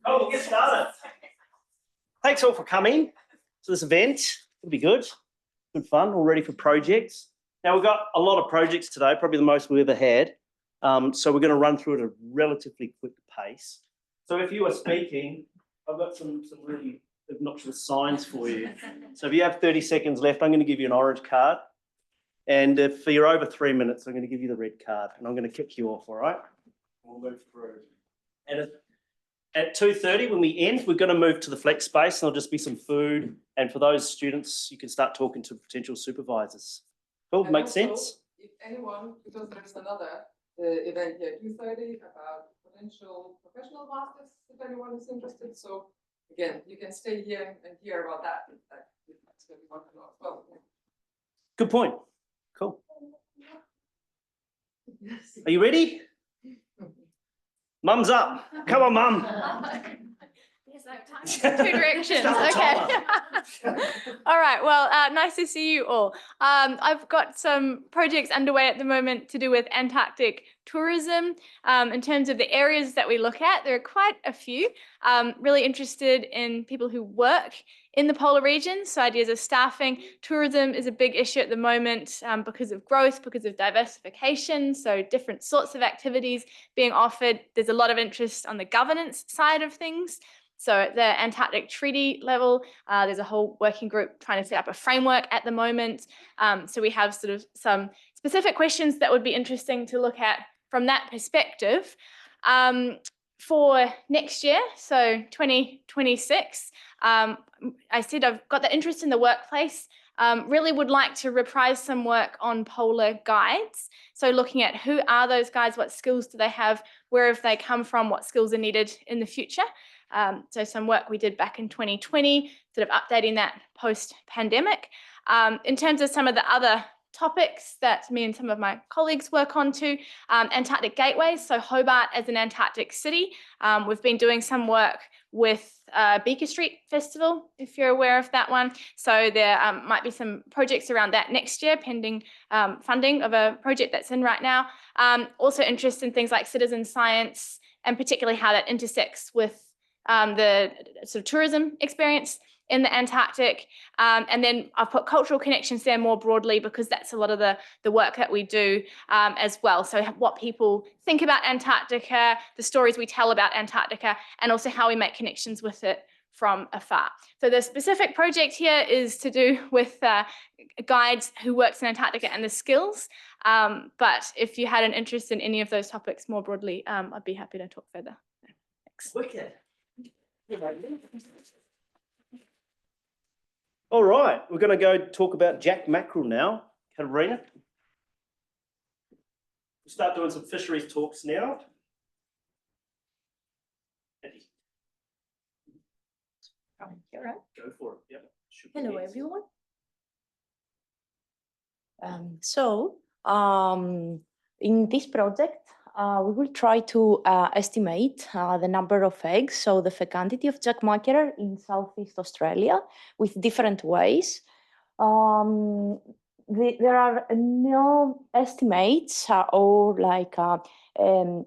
Oh, we'll get started. Thanks all for coming to this event. It'll be good fun, all ready for projects. Now, we've got a lot of projects today, probably the most we've ever had. So we're going to run through at a relatively quick pace. So if you are speaking, I've got some really obnoxious signs for you. So if you have 30 seconds left, I'm going to give you an orange card. And if you're over 3 minutes, I'm going to give you the red card and I'm going to kick you off, all right? We'll move through. And at 2:30, when we end, we're going to move to the flex space and there'll just be some food. And for those students, you can start talking to potential supervisors. Cool, makes sense? If anyone, because there's another event here at 2:30 about potential professional masters, if anyone is interested. So again, you can stay here and hear about that. That's what we want to know as well. Good point. Cool. Yes. Are you ready? Mum's up. Come on, Mum. Yes, I have time. Two directions. Okay. All right. Well, nice to see you all. I've got some projects underway at the moment to do with Antarctic tourism. In terms of the areas that we look at, there are quite a few. Really interested in people who work in the polar region, so ideas of staffing. Tourism is a big issue at the moment because of growth, because of diversification, so different sorts of activities being offered. There's a lot of interest on the governance side of things. So at the Antarctic Treaty level, there's a whole working group trying to set up a framework at the moment. So we have sort of some specific questions that would be interesting to look at from that perspective. For next year, so 2026, I said I've got the interest in the workplace. Really would like to reprise some work on polar guides. So looking at who are those guides, what skills do they have, where have they come from, what skills are needed in the future. So some work we did back in 2020, sort of updating that post-pandemic. In terms of some of the other topics that me and some of my colleagues work on too, Antarctic gateways, so Hobart as an Antarctic city. We've been doing some work with Beaker Street Festival, if you're aware of that one. So there might be some projects around that next year, pending funding of a project that's in right now. Also interested in things like citizen science and particularly how that intersects with the sort of tourism experience in the Antarctic. And then I've put cultural connections there more broadly because that's a lot of the work that we do as well. So what people think about Antarctica, the stories we tell about Antarctica, and also how we make connections with it from afar. So the specific project here is to do with guides who works in Antarctica and the skills. But if you had an interest in any of those topics more broadly, I'd be happy to talk further. Thanks. Wicked. All right, we're going to go talk about Jack mackerel now. Katarina. We'll start doing some fisheries talks now. Here, right? Go for it. Yep. Hello, everyone. In this project, we will try to estimate the number of eggs, so the fecundity of Jack mackerel in Southeast Australia with different ways. There are no estimates or like an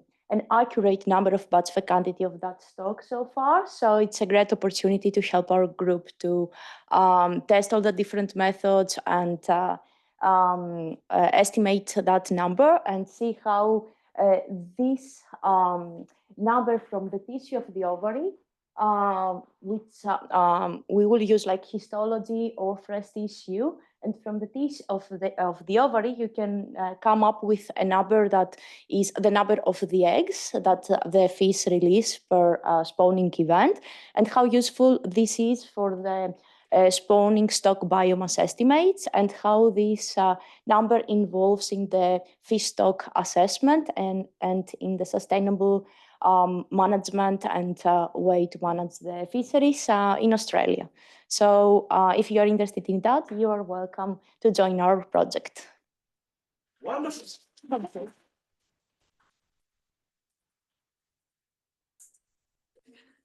accurate number of batch fecundity of that stock so far. So it's a great opportunity to help our group to test all the different methods and estimate that number and see how this number from the tissue of the ovary, which we will use like histology or fresh tissue, and from the tissue of the ovary, you can come up with a number that is the number of the eggs that the fish release per spawning event, and how useful this is for the spawning stock biomass estimates and how this number involves in the fish stock assessment and in the sustainable management and way to manage the fisheries in Australia. So if you are interested in that, you are welcome to join our project. Wonderful.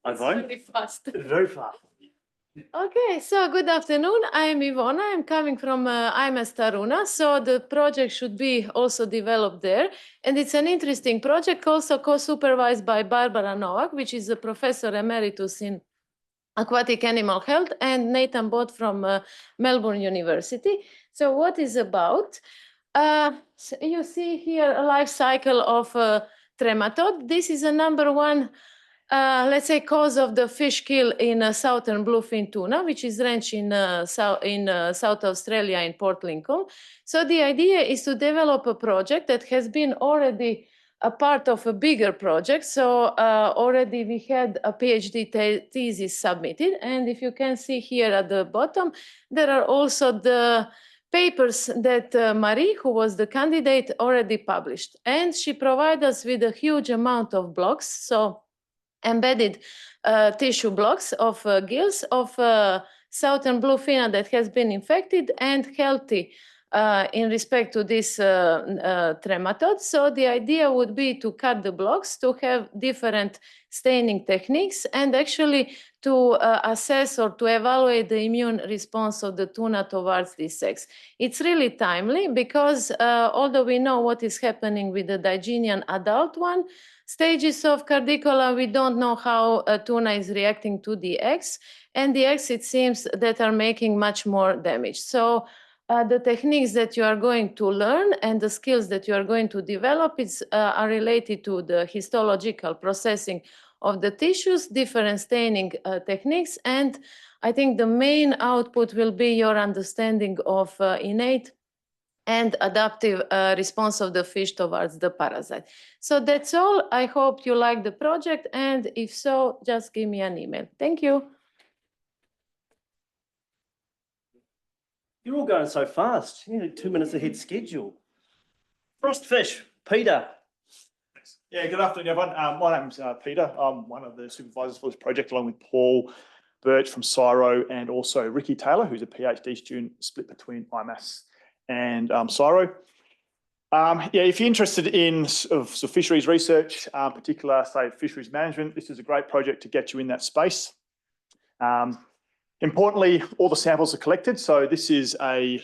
Ivone? Very fast. Very fast. Okay, so good afternoon. I am Ivona. I'm coming from IMS Taruna. So the project should be also developed there. And it's an interesting project, also co-supervised by Barbara Novak, which is a professor emeritus in aquatic animal health, and Nathan Bott from Melbourne University. So what is about? So you see here a life cycle of trematode. This is a number one let's say, cause of the fish kill in southern bluefin tuna, which is ranch in South Australia in Port Lincoln. So the idea is to develop a project that has been already a part of a bigger project. So already we had a PhD thesis submitted. And if you can see here at the bottom, there are also the papers that Marie, who was the candidate, already published. And she provided us with a huge amount of blocks. So embedded tissue blocks of gills of southern bluefin that has been infected and healthy in respect to this trematode. So the idea would be to cut the blocks, to have different staining techniques, and actually to assess or to evaluate the immune response of the tuna towards this sex. It's really timely because although we know what is happening with the Digenean adult one, stages of cardicola, we don't know how tuna is reacting to the eggs, and the eggs, it seems, that are making much more damage. So the techniques that you are going to learn and the skills that you are going to develop are related to the histological processing of the tissues, different staining techniques, and I think the main output will be your understanding of innate and adaptive response of the fish towards the parasite. So that's all. I hope you like the project, and if so, just give me an email. Thank you. You're all going so fast. You know, 2 minutes ahead schedule. Frostfish, Peter. Yeah, good afternoon, everyone. My name's Peter. I'm one of the supervisors for this project, along with Paul Birch from CSIRO and also Ricky Taylor, who's a PhD student split between IMAS and CSIRO. Yeah, if you're interested in fisheries research, particular, say, fisheries management, this is a great project to get you in that space. Importantly, all the samples are collected. So this is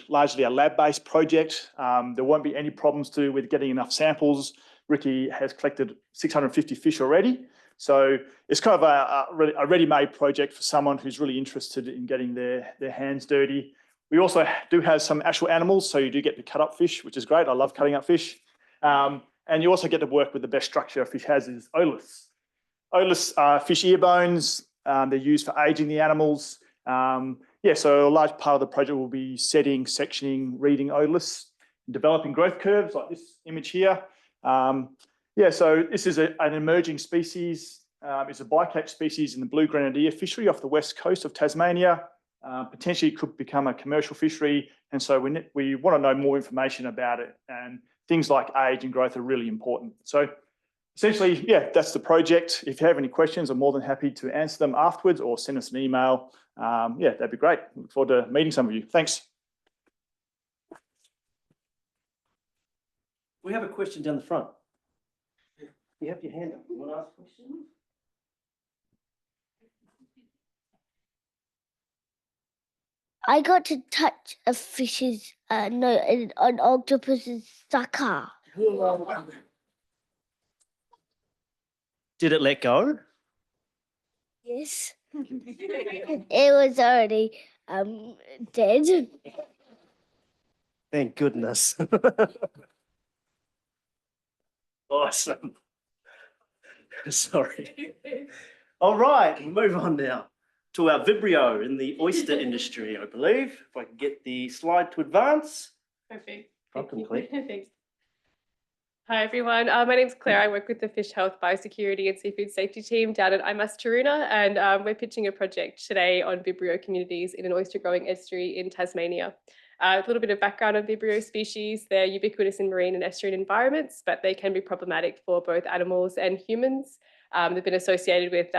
largely a lab-based project. There won't be any problems to do with getting enough samples. Ricky has collected 650 fish already. So it's kind of a ready-made project for someone who's really interested in getting their hands dirty. We also do have some actual animals, so you do get to cut up fish, which is great. I love cutting up fish. And you also get to work with the best structure a fish has is otoliths. Otoliths are fish ear bones. They're used for aging the animals. Yeah, so a large part of the project will be setting, sectioning, reading otoliths, developing growth curves like this image here. Yeah, so this is an emerging species. It's a bycatch species in the blue grenadier fishery off the west coast of Tasmania. Potentially could become a commercial fishery, and so we want to know more information about it, and things like age and growth are really important. So essentially, yeah, that's the project. If you have any questions, I'm more than happy to answer them afterwards or send us an email. Yeah, that'd be great. Look forward to meeting some of you. Thanks. We have a question down the front. You have your hand up. You want to ask a question? I got to touch a fish's, an octopus's sucker. Did it let go? Yes. It was already dead. Thank goodness. Awesome. Sorry. All right, we'll move on now to our Vibrio in the oyster industry, I believe. If I can get the slide to advance. Perfect. Front and click. Thanks. Hi everyone, my name's Claire. I work with the Fish Health, Biosecurity and Seafood Safety team down at IMAS Taroona, and we're pitching a project today on Vibrio communities in an oyster growing estuary in Tasmania. A little bit of background on Vibrio species. They're ubiquitous in marine and estuarine environments, but they can be problematic for both animals and humans. They've been associated with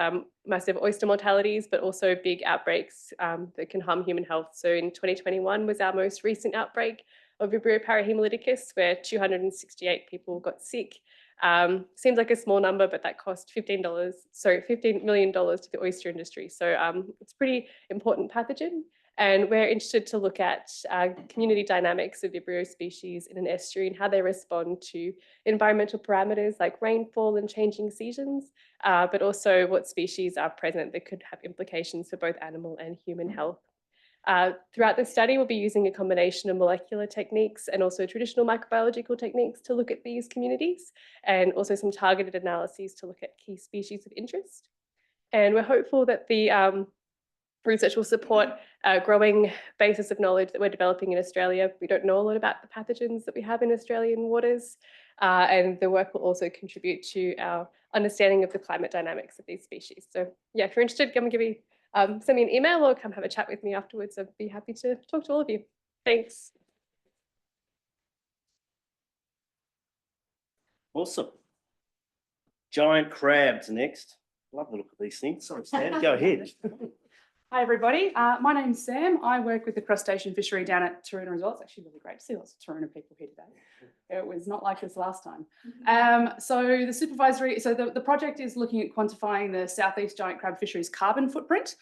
massive oyster mortalities, but also big outbreaks that can harm human health. So in 2021 was our most recent outbreak of Vibrio parahemolyticus, where 268 people got sick. Seems like a small number, but that cost $15 million to the oyster industry. So it's a pretty important pathogen. And we're interested to look at community dynamics of Vibrio species in an estuary and how they respond to environmental parameters like rainfall and changing seasons, but also what species are present that could have implications for both animal and human health. Throughout the study, we'll be using a combination of molecular techniques and also traditional microbiological techniques to look at these communities, and also some targeted analyses to look at key species of interest. And we're hopeful that the research will support a growing basis of knowledge that we're developing in Australia. We don't know a lot about the pathogens that we have in Australian waters, and the work will also contribute to our understanding of the climate dynamics of these species. So yeah, if you're interested, come and send me an email or come have a chat with me afterwards. I'd be happy to talk to all of you. Thanks. Awesome. Giant crabs next. Love the look of these things. Sorry, Stan, go ahead. Hi everybody, my name's Sam. I work with the crustacean fishery down at Taroona as well. It's actually really great to see lots of Taroona people here today. It was not like this last time. So the project is looking at quantifying the Southeast giant crab fisheries carbon footprint.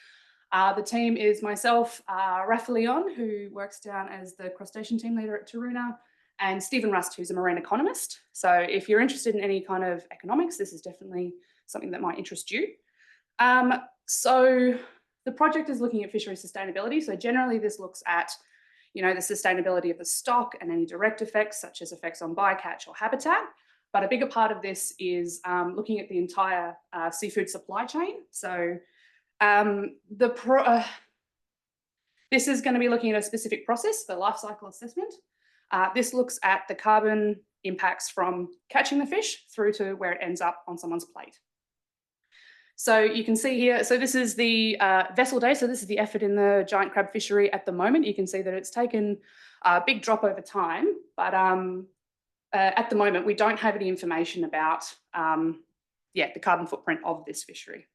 The team is myself, Rafa Leon, who works down as the crustacean team leader at Taroona, and Stephen Rust, who's a marine economist. So if you're interested in any kind of economics, this is definitely something that might interest you. The project is looking at fishery sustainability. So generally this looks at, the sustainability of the stock and any direct effects, such as effects on bycatch or habitat. But a bigger part of this is looking at the entire seafood supply chain. So this is going to be looking at a specific process, the life cycle assessment. This looks at the carbon impacts from catching the fish through to where it ends up on someone's plate. So you can see here, so this is the vessel day. So this is the effort in the giant crab fishery at the moment. You can see that it's taken a big drop over time, but at the moment, we don't have any information about the carbon footprint of this fishery.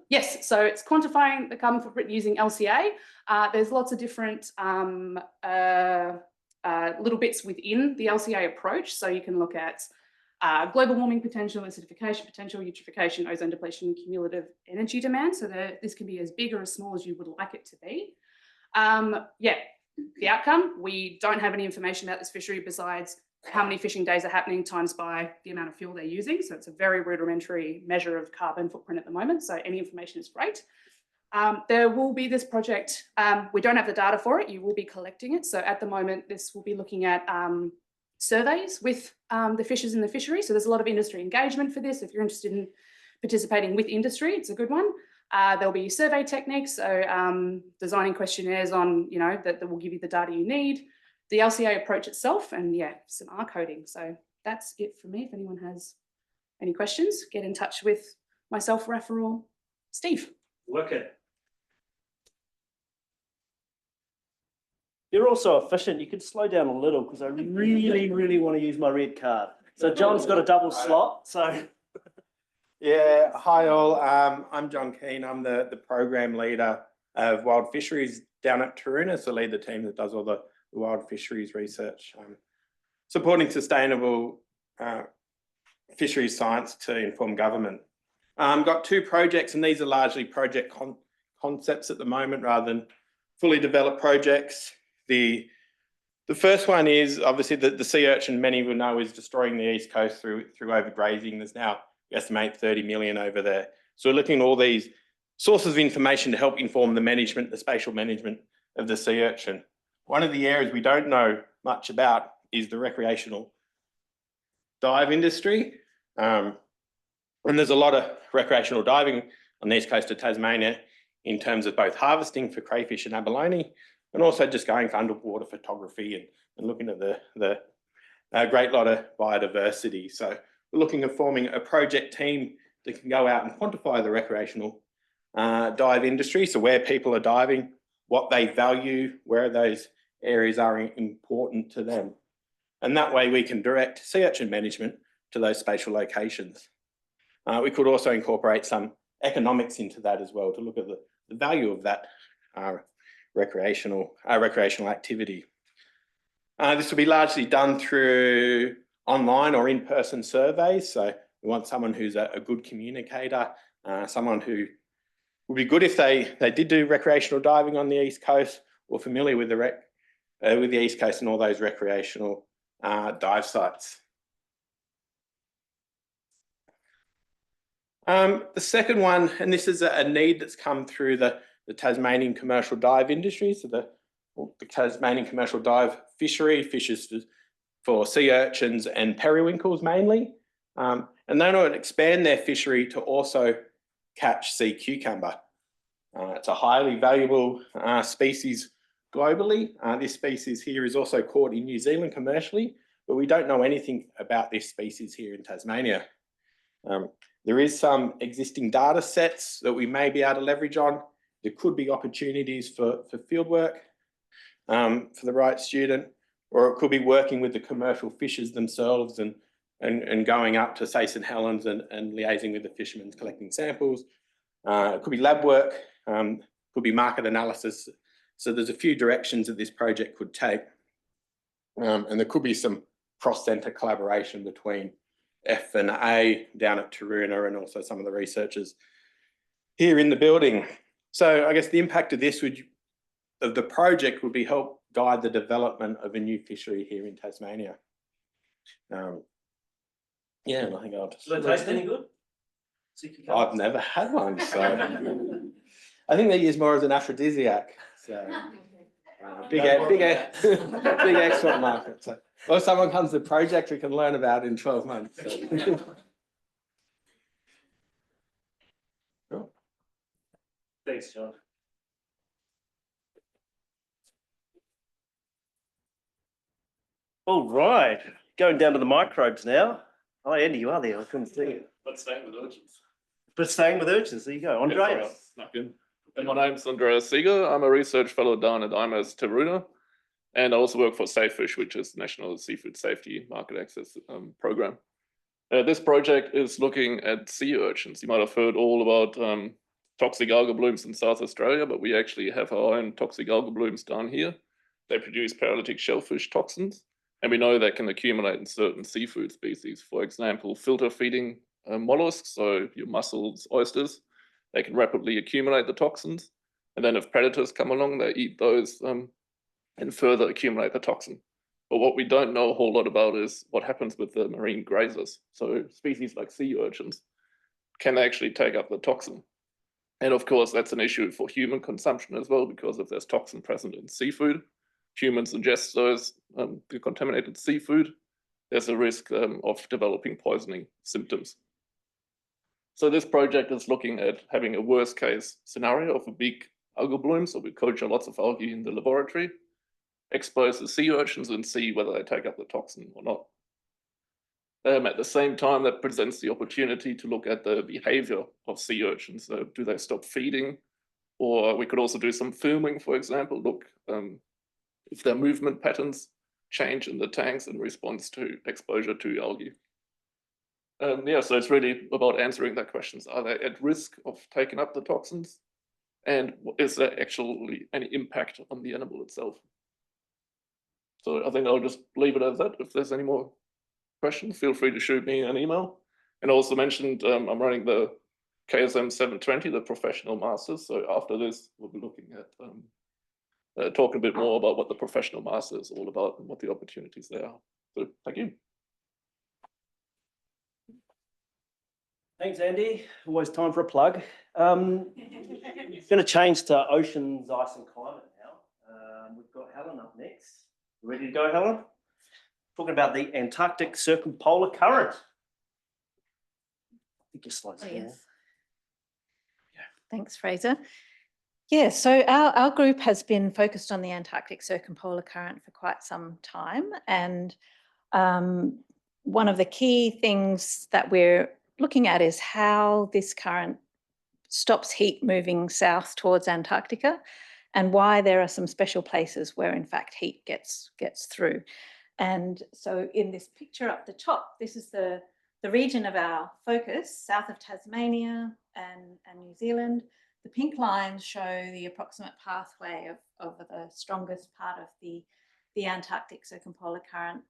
Yes, so it's quantifying the carbon footprint using LCA. There's lots of different little bits within the LCA approach. So you can look at global warming potential, acidification potential, eutrophication, ozone depletion, cumulative energy demand. So this can be as big or as small as you would like it to be. The outcome, we don't have any information about this fishery besides how many fishing days are happening times by the amount of fuel they're using. So it's a very rudimentary measure of carbon footprint at the moment. So any information is great. There will be this project, we don't have the data for it, you will be collecting it. So at the moment, this will be looking at surveys with the fishers in the fishery. So there's a lot of industry engagement for this. If you're interested in participating with industry, it's a good one. There'll be survey techniques, so designing questionnaires on, that will give you the data you need, the LCA approach itself, and some R coding. So that's it for me. If anyone has any questions, get in touch with myself, Rafa, or Steve. Look at. You're also efficient. You could slow down a little because I really, really want to use my red card. So John's got a double slot. So yeah, hi all. I'm John Keane. I'm the program leader of wild fisheries down at Taroona. So lead the team that does all the wild fisheries research, supporting sustainable fisheries science to inform government. Got two projects, and these are largely project concepts at the moment rather than fully developed projects. The first one is obviously the sea urchin, many will know, is destroying the east coast through overgrazing. There's now, we estimate, 30 million over there. So we're looking at all these sources of information to help inform the management, the spatial management of the sea urchin. One of the areas we don't know much about is the recreational dive industry. And there's a lot of recreational diving on the east coast of Tasmania in terms of both harvesting for crayfish and abalone, and also just going for underwater photography and looking at the great lot of biodiversity. So we're looking at forming a project team that can go out and quantify the recreational dive industry. So where people are diving, what they value, where those areas are important to them. And that way we can direct sea urchin management to those spatial locations. We could also incorporate some economics into that as well to look at the value of that recreational activity. This will be largely done through online or in-person surveys. So we want someone who's a good communicator, someone who would be good if they did do recreational diving on the East Coast or familiar with the East Coast and all those recreational dive sites. The second one, and this is a need that's come through the Tasmanian commercial dive industry. So the Tasmanian commercial dive fishery fishes for sea urchins and periwinkles mainly. And they want to expand their fishery to also catch sea cucumber. It's a highly valuable species globally. This species here is also caught in New Zealand commercially, but we don't know anything about this species here in Tasmania. There is some existing data sets that we may be able to leverage on. There could be opportunities for field work for the right student, or it could be working with the commercial fishers themselves and going up to, say, St Helens and liaising with the fishermen, collecting samples. It could be lab work, could be market analysis. So there's a few directions that this project could take. And there could be some cross-centre collaboration between F&A down at Taroona and also some of the researchers here in the building. So I guess the impact of this of the project would be help guide the development of a new fishery here in Tasmania. Yeah, and I think I'll just... Does it taste any good? I've never had one, so I think they use more as an aphrodisiac. So big export market. So, well, if someone comes to the project, we can learn about it in 12 months. So. Cool. Thanks, John. All right, going down to the microbes now. Oh, Andy, you are there. I couldn't see you. But staying with urchins. But staying with urchins, there you go. Andreas. And my name's Andreas Seeger. I'm a research fellow down at IMAS Taroona. And I also work for SafeFish, which is the National Seafood Safety Market Access Program. This project is looking at sea urchins. You might have heard all about toxic algal blooms in South Australia, but we actually have our own toxic algal blooms down here. They produce paralytic shellfish toxins, and we know they can accumulate in certain seafood species. For example, filter feeding mollusks, so your mussels, oysters, they can rapidly accumulate the toxins. And then if predators come along, they eat those and further accumulate the toxin. But what we don't know a whole lot about is what happens with the marine grazers. So species like sea urchins can actually take up the toxin. And of course, that's an issue for human consumption as well, because if there's toxin present in seafood, humans ingest those contaminated seafood, there's a risk of developing poisoning symptoms. So this project is looking at having a worst case scenario of a big algal bloom. So we culture lots of algae in the laboratory, expose the sea urchins and see whether they take up the toxin or not. At the same time, that presents the opportunity to look at the behavior of sea urchins. So do they stop feeding? Or we could also do some filming, for example, look if their movement patterns change in the tanks in response to exposure to algae. Yeah, so it's really about answering that questions. Are they at risk of taking up the toxins? And is there actually any impact on the animal itself? So I think I'll just leave it at that. If there's any more questions, feel free to shoot me an email. And I also mentioned I'm running the KSM 720, the professional masters. So after this, we'll be looking at talking a bit more about what the professional master is all about and what the opportunities there are. So thank you. Thanks, Andy. Always time for a plug. Going to change to oceans, ice and climate now. We've got Helen up next. You ready to go, Helen? Talking about the Antarctic circumpolar current. I think your slides Oh, there. yes. Thanks, Fraser. Yeah, so our group has been focused on the Antarctic circumpolar current for quite some time. And one of the key things that we're looking at is how this current stops heat moving south towards Antarctica and why there are some special places where in fact heat gets through. And so in this picture up the top, this is the region of our focus, south of Tasmania and New Zealand. The pink lines show the approximate pathway of the strongest part of the Antarctic circumpolar current.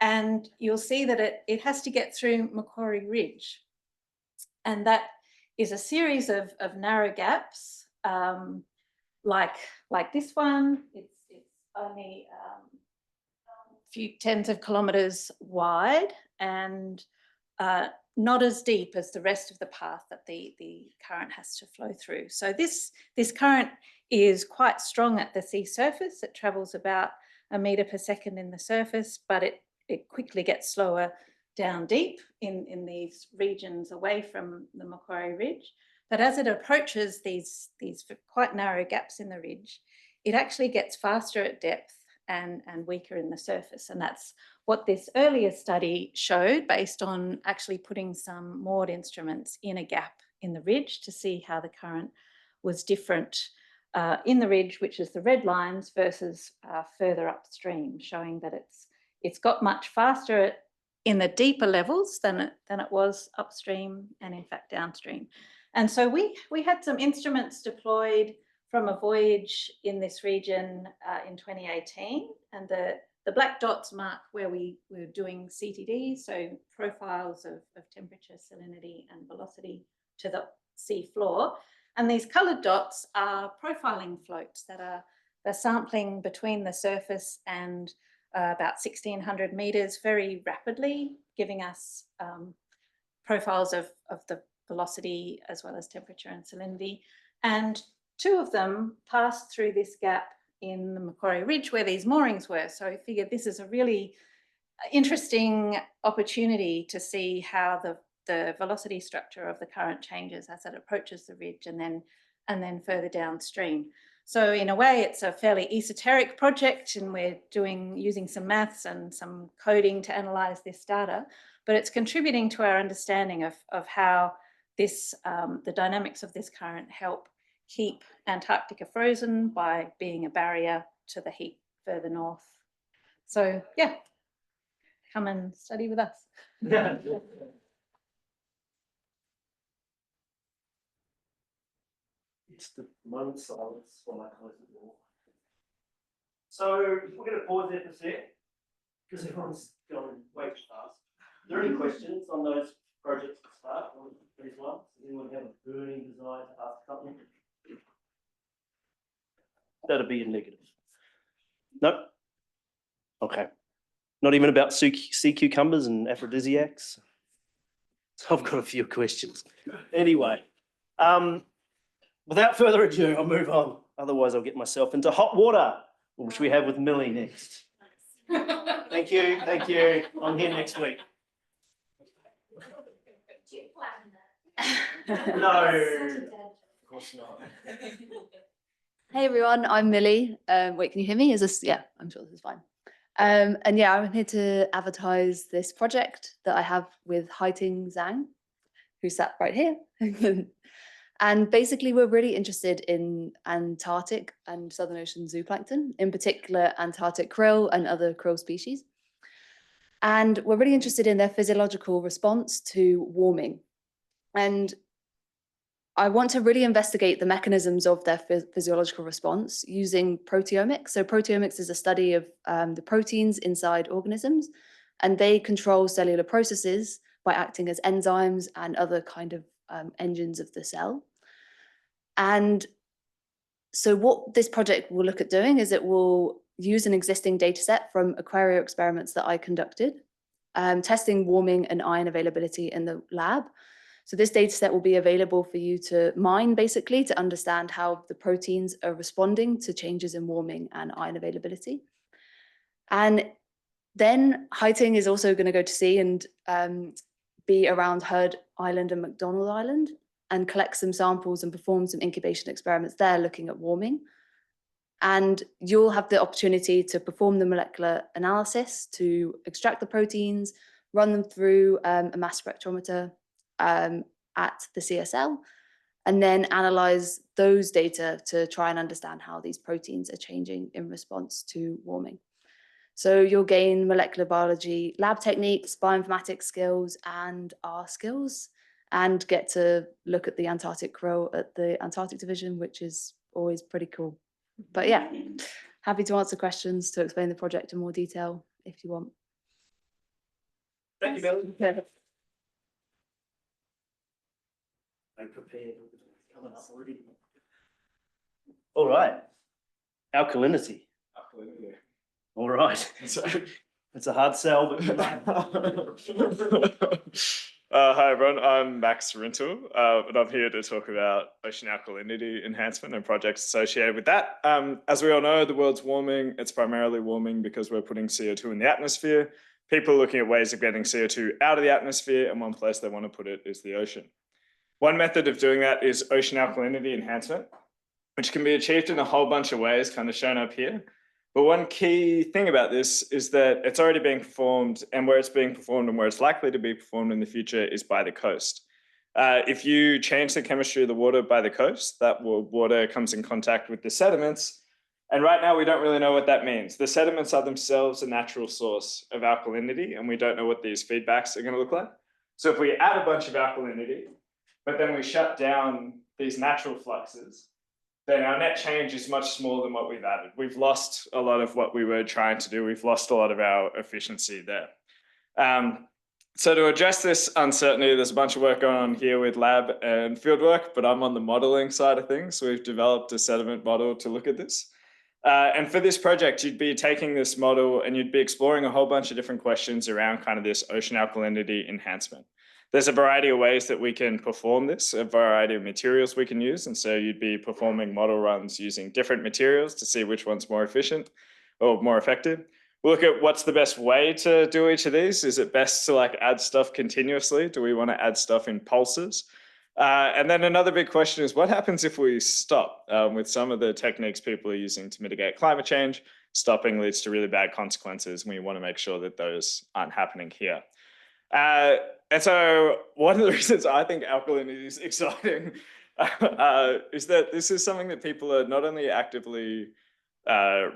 And you'll see that it has to get through Macquarie Ridge. And that is a series of narrow gaps, like this one. It's only a few tens of kilometres wide and not as deep as the rest of the path that the current has to flow through. So this current is quite strong at the sea surface. It travels about 1 metre per second in the surface, but it quickly gets slower down deep in these regions away from the Macquarie Ridge. But as it approaches these quite narrow gaps in the ridge, it actually gets faster at depth and weaker in the surface. And that's what this earlier study showed based on actually putting some moored instruments in a gap in the ridge to see how the current was different in the ridge, which is the red lines, versus further upstream, showing that it's got much faster in the deeper levels than it was upstream and in fact downstream. And so we had some instruments deployed from a voyage in this region in 2018, and the black dots mark where we were doing CTD, so profiles of temperature, salinity and velocity to the sea floor. And these coloured dots are profiling floats that are sampling between the surface and about 1,600 metres very rapidly, giving us profiles of the velocity as well as temperature and salinity. And 2 of them passed through this gap in the Macquarie Ridge where these moorings were. So I figured this is a really interesting opportunity to see how the velocity structure of the current changes as it approaches the ridge and then further downstream. So in a way, it's a fairly esoteric project, and we're using some maths and some coding to analyse this data, but it's contributing to our understanding of how the dynamics of this current help keep Antarctica frozen by being a barrier to the heat further north. So yeah, come and study with us. It's the moment of silence while I close the door. So we're going to pause there for a sec because everyone's going way too fast. Are there any questions on those projects to start? On these ones? Does anyone have a burning desire to ask something? That'd be a negative. No? Okay. Not even about sea cucumbers and aphrodisiacs? I've got a few questions. Anyway, without further ado, I'll move on. Otherwise, I'll get myself into hot water, which we have with Millie next. Thank you. Thank you. I'm here next week. No, of course not. Hey everyone, I'm Millie. Wait, can you hear me? Is this, yeah, I'm sure this is fine. And yeah, I'm here to advertise this project that I have with Haiting Zhang, who sat right here. And basically we're really interested in Antarctic and Southern Ocean zooplankton, in particular Antarctic krill and other krill species. And we're really interested in their physiological response to warming. And I want to really investigate the mechanisms of their physiological response using proteomics. So proteomics is a study of the proteins inside organisms, and they control cellular processes by acting as enzymes and other kind of engines of the cell. And so what this project will look at doing is it will use an existing data set from aquario experiments that I conducted, testing warming and ion availability in the lab. So this data set will be available for you to mine, basically, to understand how the proteins are responding to changes in warming and ion availability. And then Haiting is also going to go to sea and be around Heard Island and McDonald Island. and collect some samples and perform some incubation experiments there looking at warming. And you'll have the opportunity to perform the molecular analysis to extract the proteins, run them through a mass spectrometer at the CSL, and then analyze those data to try and understand how these proteins are changing in response to warming. So you'll gain molecular biology lab techniques, bioinformatics skills, and R skills, and get to look at the Antarctic crow at the Antarctic division, which is always pretty cool. But yeah, happy to answer questions to explain the project in more detail if you want. Thank you, Billy. I'm prepared. Coming up already. All right. Alkalinity. All right. It's a hard sell, but hi everyone, I'm Max Rintel, and I'm here to talk about ocean alkalinity enhancement and projects associated with that. As we all know, the world's warming. It's primarily warming because we're putting CO2 in the atmosphere. People are looking at ways of getting CO2 out of the atmosphere, and one place they want to put it is the ocean. One method of doing that is ocean alkalinity enhancement, which can be achieved in a whole bunch of ways, kind of shown up here. But one key thing about this is that it's already being performed, and where it's being performed and where it's likely to be performed in the future is by the coast. If you change the chemistry of the water by the coast, that water comes in contact with the sediments. And right now, we don't really know what that means. The sediments are themselves a natural source of alkalinity, and we don't know what these feedbacks are going to look like. So if we add a bunch of alkalinity, but then we shut down these natural fluxes, then our net change is much smaller than what we've added. We've lost a lot of what we were trying to do. We've lost a lot of our efficiency there. So to address this uncertainty, there's a bunch of work going on here with lab and field work, but I'm on the modeling side of things. So we've developed a sediment model to look at this. And for this project, you'd be taking this model and you'd be exploring a whole bunch of different questions around kind of this ocean alkalinity enhancement. There's a variety of ways that we can perform this, a variety of materials we can use. And so you'd be performing model runs using different materials to see which one's more efficient or more effective. We'll look at what's the best way to do each of these. Is it best to like add stuff continuously? Do we want to add stuff in pulses? And then another big question is what happens if we stop? With some of the techniques people are using to mitigate climate change, stopping leads to really bad consequences. And we want to make sure that those aren't happening here. And so one of the reasons I think alkalinity is exciting is that this is something that people are not only actively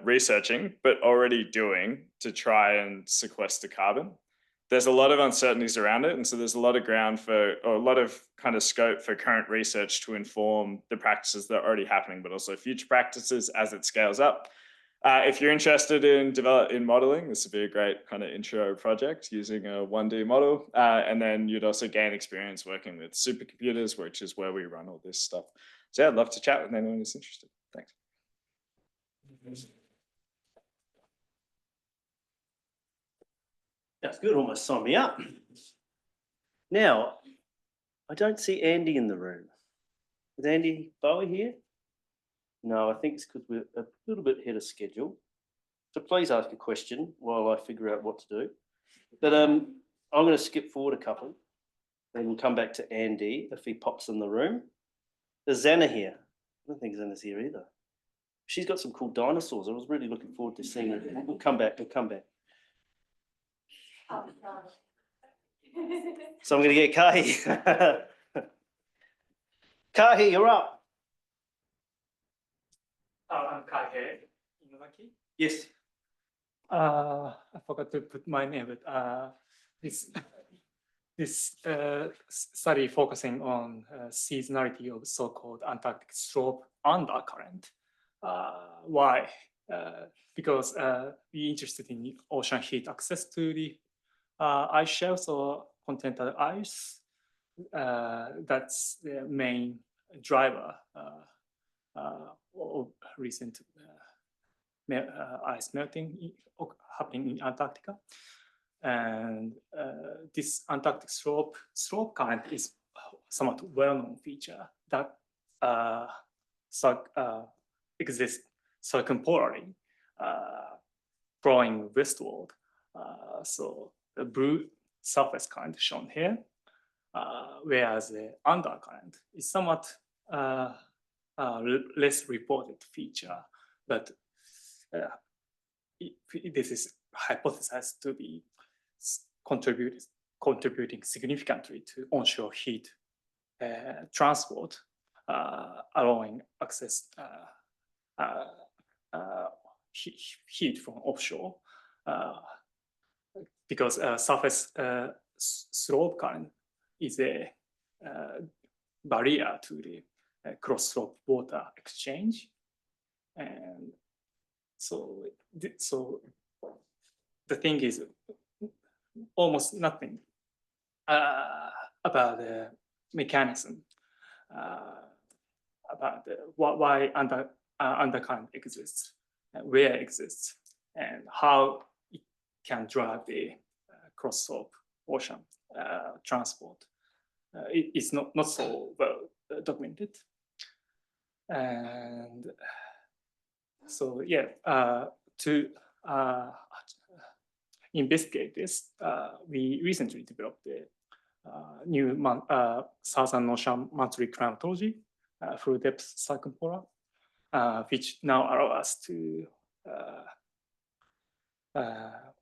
researching, but already doing to try and sequester carbon. There's a lot of uncertainties around it. And so there's a lot of ground for, or a lot of kind of scope for current research to inform the practices that are already happening, but also future practices as it scales up. If you're interested in modeling, this would be a great kind of intro project using a 1D model. And then you'd also gain experience working with supercomputers, which is where we run all this stuff. So yeah, I'd love to chat with anyone who's interested. Thanks. That's good, almost signed me up. Now, I don't see Andy in the room. Is Andy Bowie here? No, I think it's because we're a little bit ahead of schedule. So please ask a question while I figure out what to do. But I'm going to skip forward a couple and we'll come back to Andy if he pops in the room. There's Xana here. I don't think Xana's here either. She's got some cool dinosaurs. I was really looking forward to seeing her. We'll come back. So I'm going to get Kahi. Kahi, you're up. I'm Kahi. Yes. I forgot to put my name, but this study focusing on seasonality of so-called Antarctic slope undercurrent. Why? Because we're interested in ocean heat access to the ice shelves or continental ice. That's the main driver of recent ice melting happening in Antarctica. And this Antarctic slope current is somewhat well-known feature that exists circumpolarly, flowing westward. So the blue surface current shown here whereas the undercurrent is somewhat less reported feature, but this is hypothesized to be contributing significantly to onshore heat transport, allowing access heat from offshore, because surface slope current is a barrier to the cross-slope water exchange, and so the thing is almost nothing about the mechanism, about why undercurrent exists, where it exists, and how it can drive the cross-slope ocean transport. It's not so well documented. And so, yeah, to investigate this, we recently developed a new Southern Ocean monthly climatology full depth circumpolar, which now allow us to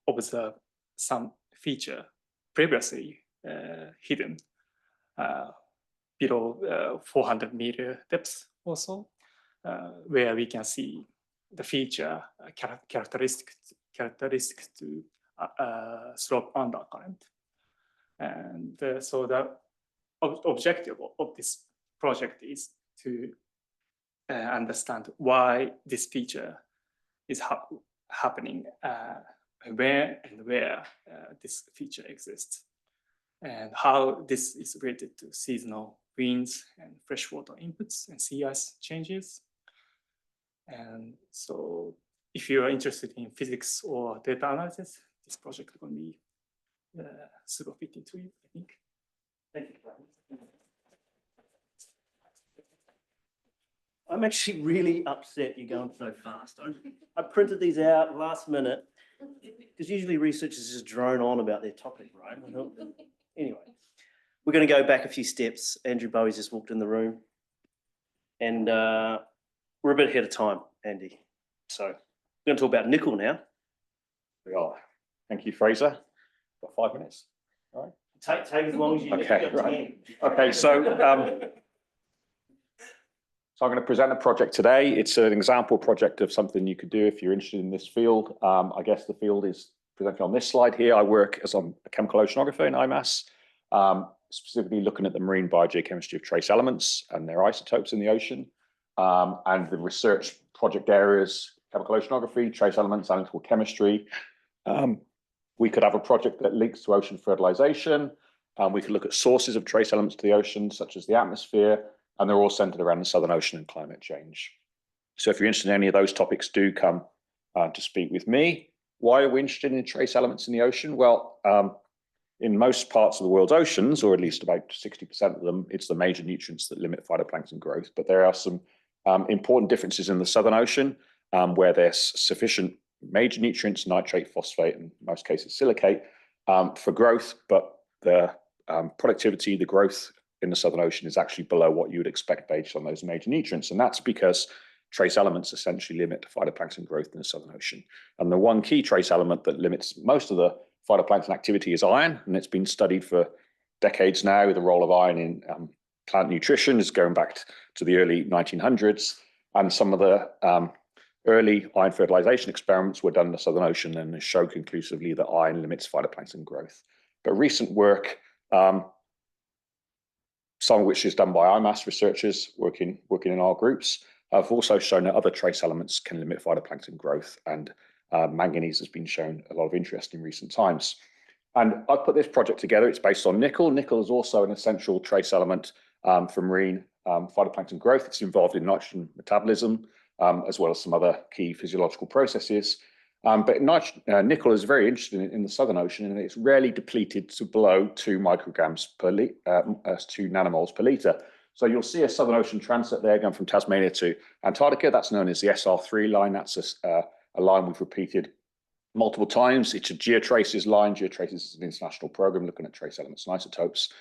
observe some feature previously hidden below 400-meter depth or so, where we can see the feature characteristic to slope undercurrent. And so the objective of this project is to understand why this feature is happening, where this feature exists, and how this is related to seasonal winds and freshwater inputs and sea ice changes. And so if you are interested in physics or data analysis, this project is going to be super fit into you, I think. Thank you. I'm actually really upset you're going so fast. I printed these out last minute, because usually researchers just drone on about their topic, right? Anyway, we're going to go back a few steps. Andrew Bowie's just walked in the room, and we're a bit ahead of time, Andy. So we're going to talk about nickel now. We are. Thank you, Fraser. Got 5 minutes. All right. Take as long as you need. Okay, right. Okay, so I'm going to present a project today. It's an example project of something you could do if you're interested in this field. I guess the field is presented on this slide here. I work as I'm a chemical oceanographer in IMAS, specifically looking at the marine biogeochemistry of trace elements and their isotopes in the ocean, and the research project areas, chemical oceanography, trace elements, analytical chemistry. We could have a project that links to ocean fertilization. We could look at sources of trace elements to the ocean, such as the atmosphere, and they're all centered around the Southern Ocean and climate change. So if you're interested in any of those topics, do come to speak with me. Why are we interested in trace elements in the ocean? Well, in most parts of the world's oceans, or at least about 60% of them, it's the major nutrients that limit phytoplankton growth. But there are some important differences in the Southern Ocean, where there's sufficient major nutrients, nitrate, phosphate, and in most cases silicate, for growth, but the productivity, the growth in the Southern Ocean is actually below what you would expect based on those major nutrients. And that's because trace elements essentially limit phytoplankton growth in the Southern Ocean. And the one key trace element that limits most of the phytoplankton activity is iron, and it's been studied for decades now. The role of iron in plant nutrition is going back to the early 1900s, and some of the early iron fertilization experiments were done in the Southern Ocean and show conclusively that iron limits phytoplankton growth. But recent work, some of which is done by IMAS researchers working in our groups, have also shown that other trace elements can limit phytoplankton growth, and manganese has been shown a lot of interest in recent times. And I've put this project together. It's based on nickel. Nickel is also an essential trace element for marine phytoplankton growth. It's involved in nitrogen metabolism, as well as some other key physiological processes. But nickel is very interesting in the Southern Ocean, and it's rarely depleted to below 2 micrograms per 2 nanomoles per litre. So you'll see a Southern Ocean transit there going from Tasmania to Antarctica. That's known as the SR3 line. That's a line we've repeated multiple times. It's a geotraces line. Geotraces is an international program looking at trace elements and isotopes.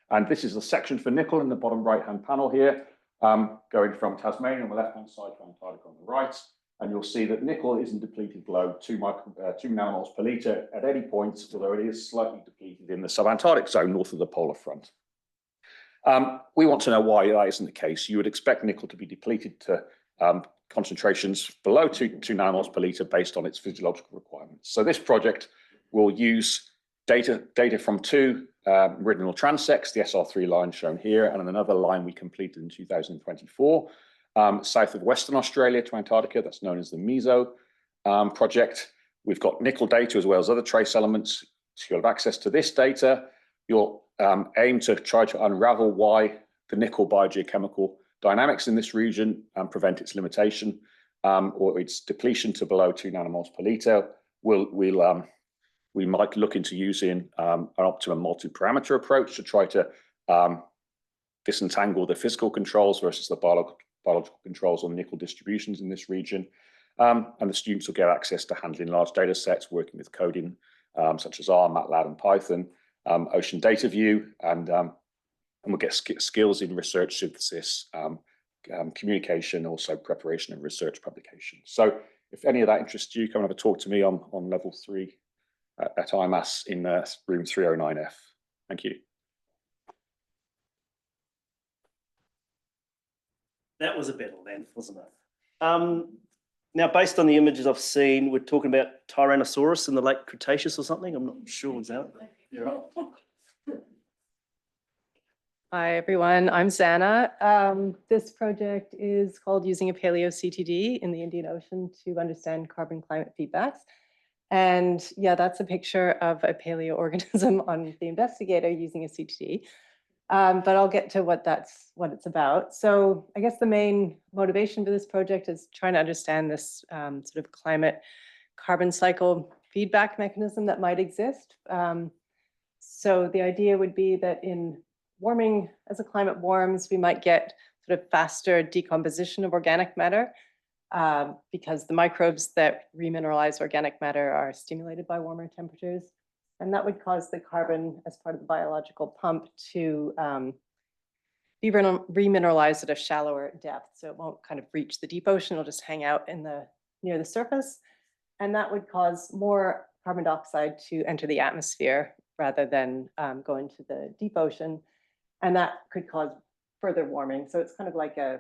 And this is the section for nickel in the bottom right-hand panel here, going from Tasmania on the left-hand side to Antarctica on the right. And you'll see that nickel isn't depleted below 2 nanomoles per litre at any point, although it is slightly depleted in the subantarctic zone north of the polar front. We want to know why that isn't the case. You would expect nickel to be depleted to concentrations below 2 nanomoles per litre based on its physiological requirements. So this project will use data from 2 meridional transects, the SR3 line shown here, and another line we completed in 2024, south of Western Australia to Antarctica. That's known as the MESO project. We've got nickel data as well as other trace elements. So you'll have access to this data. You'll aim to try to unravel why the nickel biogeochemical dynamics in this region prevent its limitation or its depletion to below 2 nanomoles per litre. We might look into using an optimum multi-parameter approach to try to disentangle the physical controls versus the biological controls on nickel distributions in this region. And the students will get access to handling large data sets, working with coding such as R, MATLAB, and Python, Ocean Data View, and we'll get skills in research synthesis, communication, also preparation and research publication. So if any of that interests you, come and have a talk to me on level 3 at IMAS in room 309F. Thank you. That was a better length, wasn't it? Now, based on the images I've seen, we're talking about Tyrannosaurus in the late Cretaceous or something. I'm not sure. Is that? You're right. Hi, everyone. I'm Zana. This project is called Using a Paleo CTD in the Indian Ocean to Understand Carbon Climate Feedbacks. And yeah, that's a picture of a paleo organism on the investigator using a CTD. But I'll get to what it's about. So I guess the main motivation for this project is trying to understand this sort of climate carbon cycle feedback mechanism that might exist. So the idea would be that in warming, as the climate warms, we might get sort of faster decomposition of organic matter because the microbes that remineralize organic matter are stimulated by warmer temperatures. And that would cause the carbon as part of the biological pump to be remineralized at a shallower depth. So it won't kind of reach the deep ocean, it'll just hang out near the surface. And that would cause more carbon dioxide to enter the atmosphere rather than go into the deep ocean. And that could cause further warming. So it's kind of like a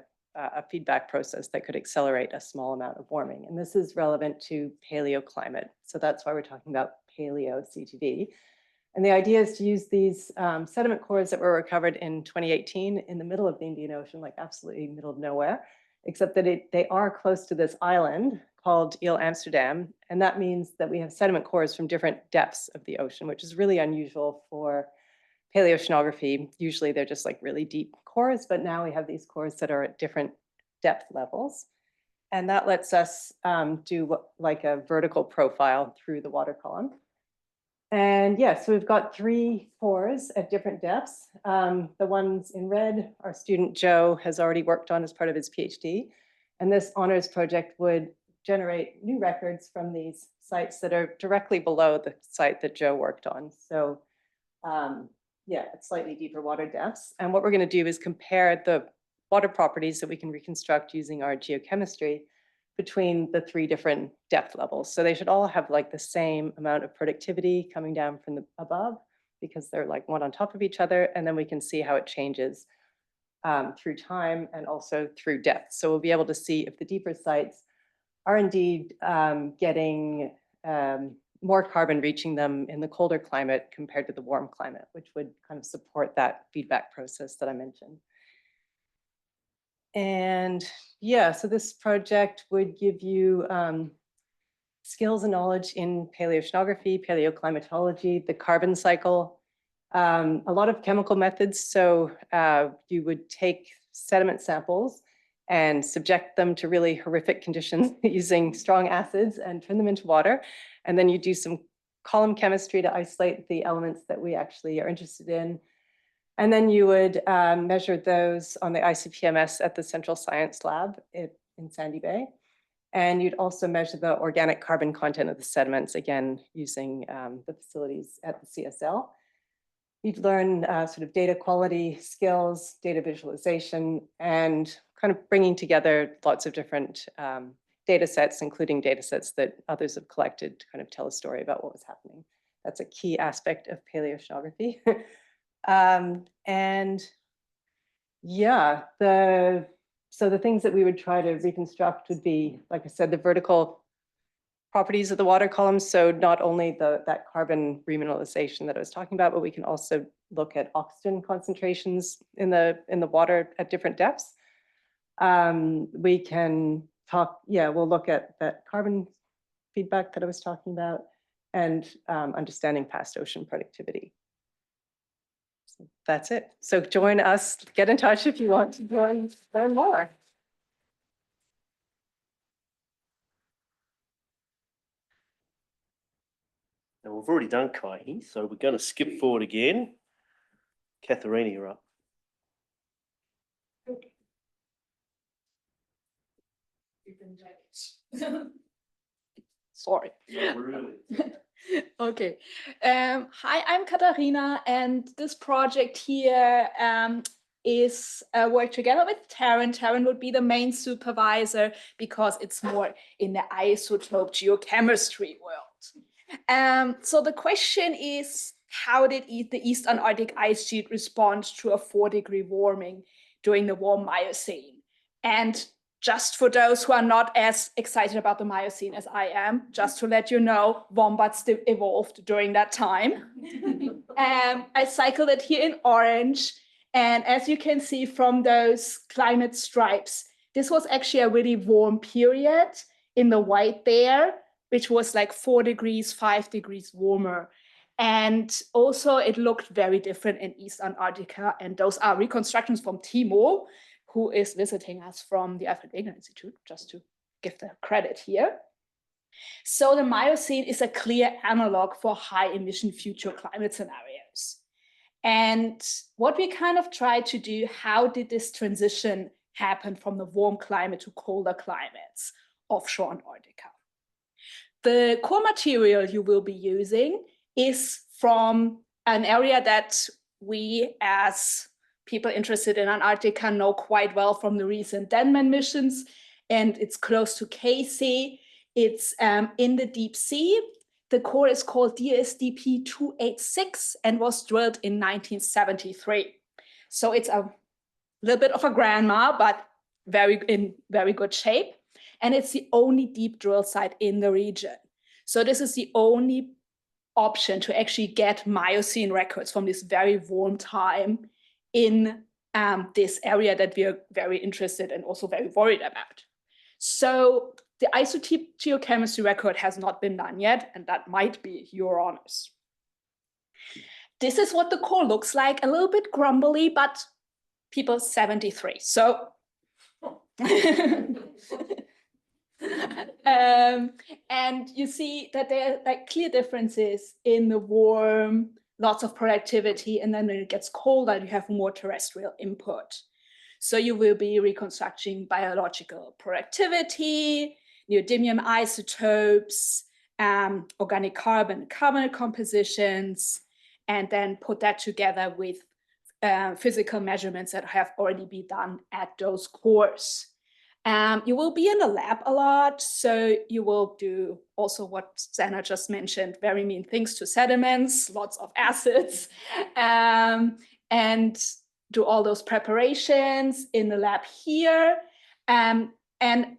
feedback process that could accelerate a small amount of warming. And this is relevant to paleoclimate. So that's why we're talking about paleo CTD. And the idea is to use these sediment cores that were recovered in 2018 in the middle of the Indian Ocean, like absolutely middle of nowhere, except that they are close to this island called Ile Amsterdam. And that means that we have sediment cores from different depths of the ocean, which is really unusual for paleoceanography. Usually they're just like really deep cores, but now we have these cores that are at different depth levels. And that lets us do like a vertical profile through the water column. And yeah, so we've got 3 cores at different depths. The ones in red, our student Joe has already worked on as part of his PhD. And this honors project would generate new records from these sites that are directly below the site that Joe worked on. So yeah, at slightly deeper water depths. And what we're going to do is compare the water properties that we can reconstruct using our geochemistry between the 3 different depth levels. So they should all have like the same amount of productivity coming down from the above because they're like one on top of each other. And then we can see how it changes through time and also through depth. So we'll be able to see if the deeper sites are indeed getting more carbon reaching them in the colder climate compared to the warm climate, which would kind of support that feedback process that I mentioned. And yeah, so this project would give you skills and knowledge in paleoceanography, paleoclimatology, the carbon cycle, a lot of chemical methods. So you would take sediment samples and subject them to really horrific conditions using strong acids and turn them into water. And then you do some column chemistry to isolate the elements that we actually are interested in. And then you would measure those on the ICPMS at the Central Science Lab in Sandy Bay. And you'd also measure the organic carbon content of the sediments, again, using the facilities at the CSL. you'd learn sort of data quality skills, data visualization, and kind of bringing together lots of different data sets, including data sets that others have collected to kind of tell a story about what was happening. That's a key aspect of paleoceanography. And yeah, so the things that we would try to reconstruct would be, like I said, the vertical properties of the water columns. So not only that carbon remineralization that I was talking about, but we can also look at oxygen concentrations in the water at different depths. We can talk, we'll look at that carbon feedback that I was talking about and understanding past ocean productivity. So that's it. So join us, get in touch if you want to learn more. Now we've already done Kaihi, so we're going to skip forward again. Katharina, you're up. Sorry. Okay. Hi, I'm Katharina, and this project here is work together with Taryn. Taryn would be the main supervisor because it's more in the isotope geochemistry world. So the question is, how did the East Antarctic ice sheet respond to a 4-degree warming during the warm Miocene? And just for those who are not as excited about the Miocene as I am, just to let you know, wombats evolved during that time. I cycled it here in orange. And as you can see from those climate stripes, this was actually a really warm period in the white there, which was like 4 degrees, 5 degrees warmer. And also it looked very different in East Antarctica. And those are reconstructions from Timo, who is visiting us from the Alfred Wegener Institute, just to give the credit here. So the Miocene is a clear analog for high emission future climate scenarios. And what we kind of tried to do, how did this transition happen from the warm climate to colder climates offshore Antarctica? The core material you will be using is from an area that we as people interested in Antarctica know quite well from the recent Denman missions, and it's close to Casey. It's in the deep sea. The core is called DSDP 286 and was drilled in 1973. So it's a little bit of a grandma, but in very good shape. And it's the only deep drill site in the region. So this is the only option to actually get Miocene records from this very warm time in this area that we are very interested and also very worried about. So the isotope geochemistry record has not been done yet, and that might be your honors. This is what the core looks like, a little bit grumbly, but people 73. So and you see that there are like clear differences in the warm, lots of productivity, and then when it gets colder, you have more terrestrial input. So you will be reconstructing biological productivity, neodymium isotopes, organic carbon, carbonate compositions, and then put that together with physical measurements that have already been done at those cores. You will be in the lab a lot, so you will do also what Sana just mentioned, very mean things to sediments, lots of acids, and do all those preparations in the lab here, and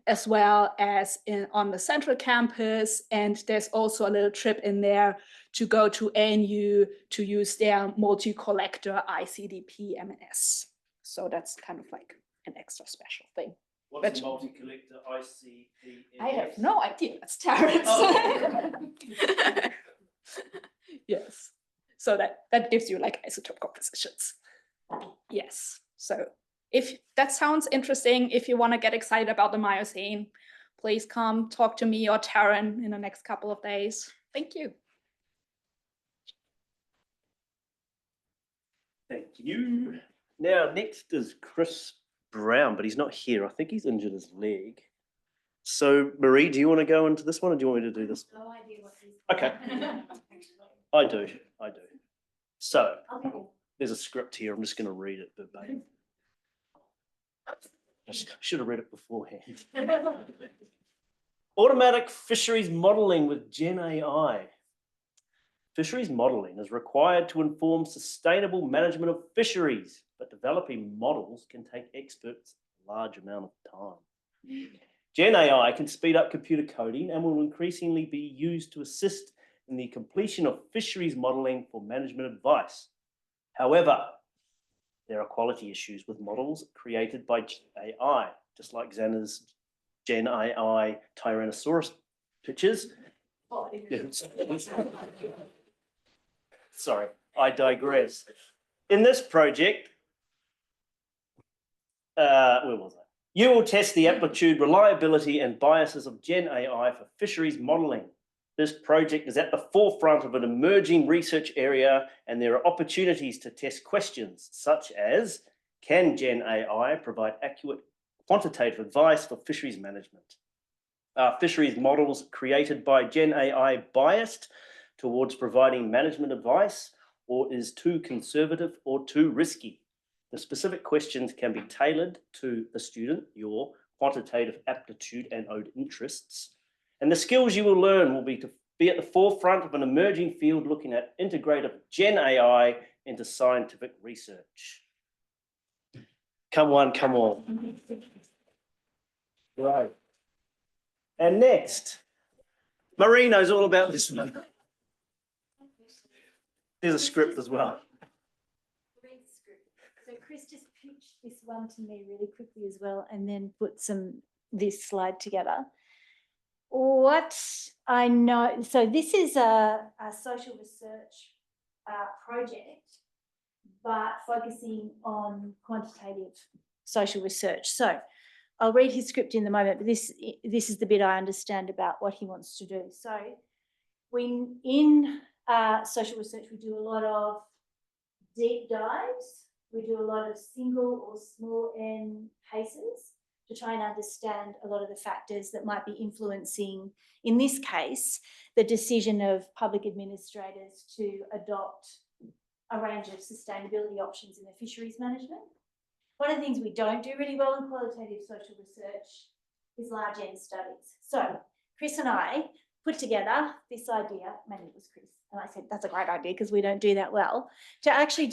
as well as on the central campus. And there's also a little trip in there to go to ANU to use their multi-collector ICDP MNS. So that's kind of like an extra special thing. What's a multi-collector ICP? I have no idea. That's Taryn's. Oh. Yes. So that gives you like isotope compositions. Yes. So if that sounds interesting, if you want to get excited about the Miocene, please come talk to me or Taryn in the next couple of days. Thank you. Thank you. Now, next is Chris Brown, but he's not here. I think he's injured his leg. So, Marie, do you want to go into this one, or do you want me to do this? No idea what he's. Okay. I do. So there's a script here. I'm just going to read it verbatim. I should have read it beforehand. Automatic fisheries modelling with Gen AI. Fisheries modelling is required to inform sustainable management of fisheries, but developing models can take experts a large amount of time. Gen AI can speed up computer coding and will increasingly be used to assist in the completion of fisheries modelling for management advice. However, there are quality issues with models created by AI, just like Xana's Gen AI Tyrannosaurus pictures. Sorry, I digress. In this project, where was I? You will test the aptitude, reliability, and biases of Gen AI for fisheries modelling. This project is at the forefront of an emerging research area, and there are opportunities to test questions such as, can Gen AI provide accurate quantitative advice for fisheries management? Are fisheries models created by Gen AI biased towards providing management advice, or is too conservative or too risky? The specific questions can be tailored to the student, your quantitative aptitude and own interests. And the skills you will learn will be to be at the forefront of an emerging field looking at integrative Gen AI into scientific research. Come on, come on. Right. And next, Marie knows all about this one. There's a script as well. So Chris just pitched this one to me really quickly as well, and then put this slide together. What I know, so this is a social research project, but focusing on quantitative social research. So I'll read his script in the moment, but this is the bit I understand about what he wants to do. So in social research, we do a lot of deep dives. We do a lot of single or small N cases to try and understand a lot of the factors that might be influencing, in this case, the decision of public administrators to adopt a range of sustainability options in their fisheries management. One of the things we don't do really well in qualitative social research is large N studies. So Chris and I put together this idea, maybe it was Chris, and I said, that's a great idea because we don't do that well, to actually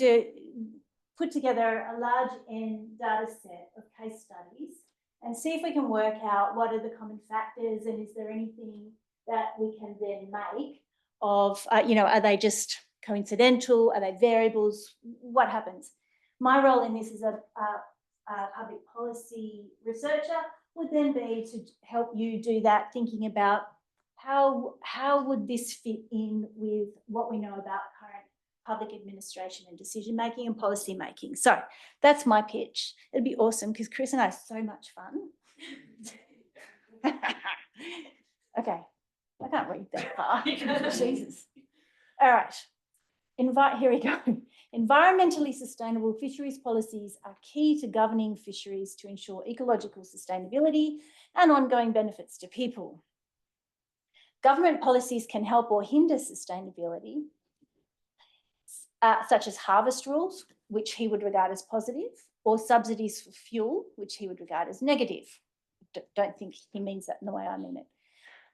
put together a large N data set of case studies and see if we can work out what are the common factors and is there anything that we can then make of, are they just coincidental? Are they variables? What happens? My role in this as a public policy researcher would then be to help you do that, thinking about how would this fit in with what we know about current public administration and decision making and policy making. So that's my pitch. It'd be awesome because Chris and I are so much fun. Okay, I can't read that far. Jesus. All right, here we go. Environmentally sustainable fisheries policies are key to governing fisheries to ensure ecological sustainability and ongoing benefits to people. Government policies can help or hinder sustainability, such as harvest rules, which he would regard as positive, or subsidies for fuel, which he would regard as negative. Don't think he means that in the way I mean it.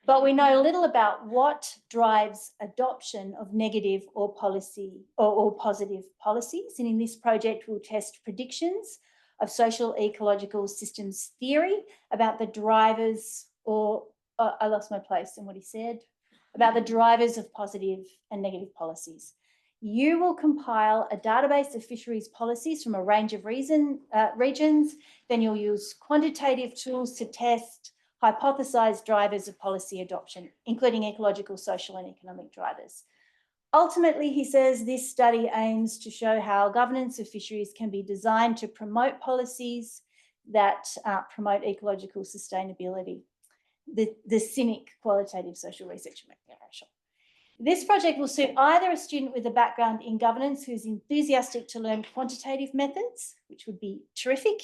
But we know little about what drives adoption of negative or positive policies. And in this project, we'll test predictions of social ecological systems theory about the drivers, I lost my place in what he said, about the drivers of positive and negative policies. You will compile a database of fisheries policies from a range of regions. Then you'll use quantitative tools to test hypothesized drivers of policy adoption, including ecological, social, and economic drivers. Ultimately, he says this study aims to show how governance of fisheries can be designed to promote policies that promote ecological sustainability. The cynic qualitative social research. This project will suit either a student with a background in governance who's enthusiastic to learn quantitative methods, which would be terrific,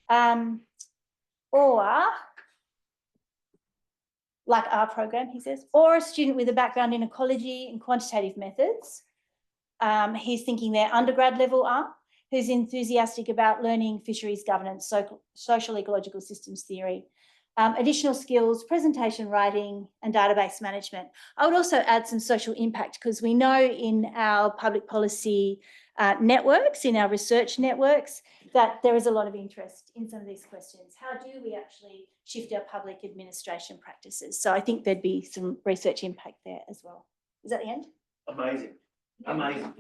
or like our program, he says, or a student with a background in ecology and quantitative methods, he's thinking their undergrad level up, who's enthusiastic about learning fisheries governance, social ecological systems theory, additional skills, presentation writing, and database management. I would also add some social impact, because we know in our public policy networks, in our research networks, that there is a lot of interest in some of these questions. How do we actually shift our public administration practices? So I think there'd be some research impact there as well. Is that the end? Amazing. Amazing.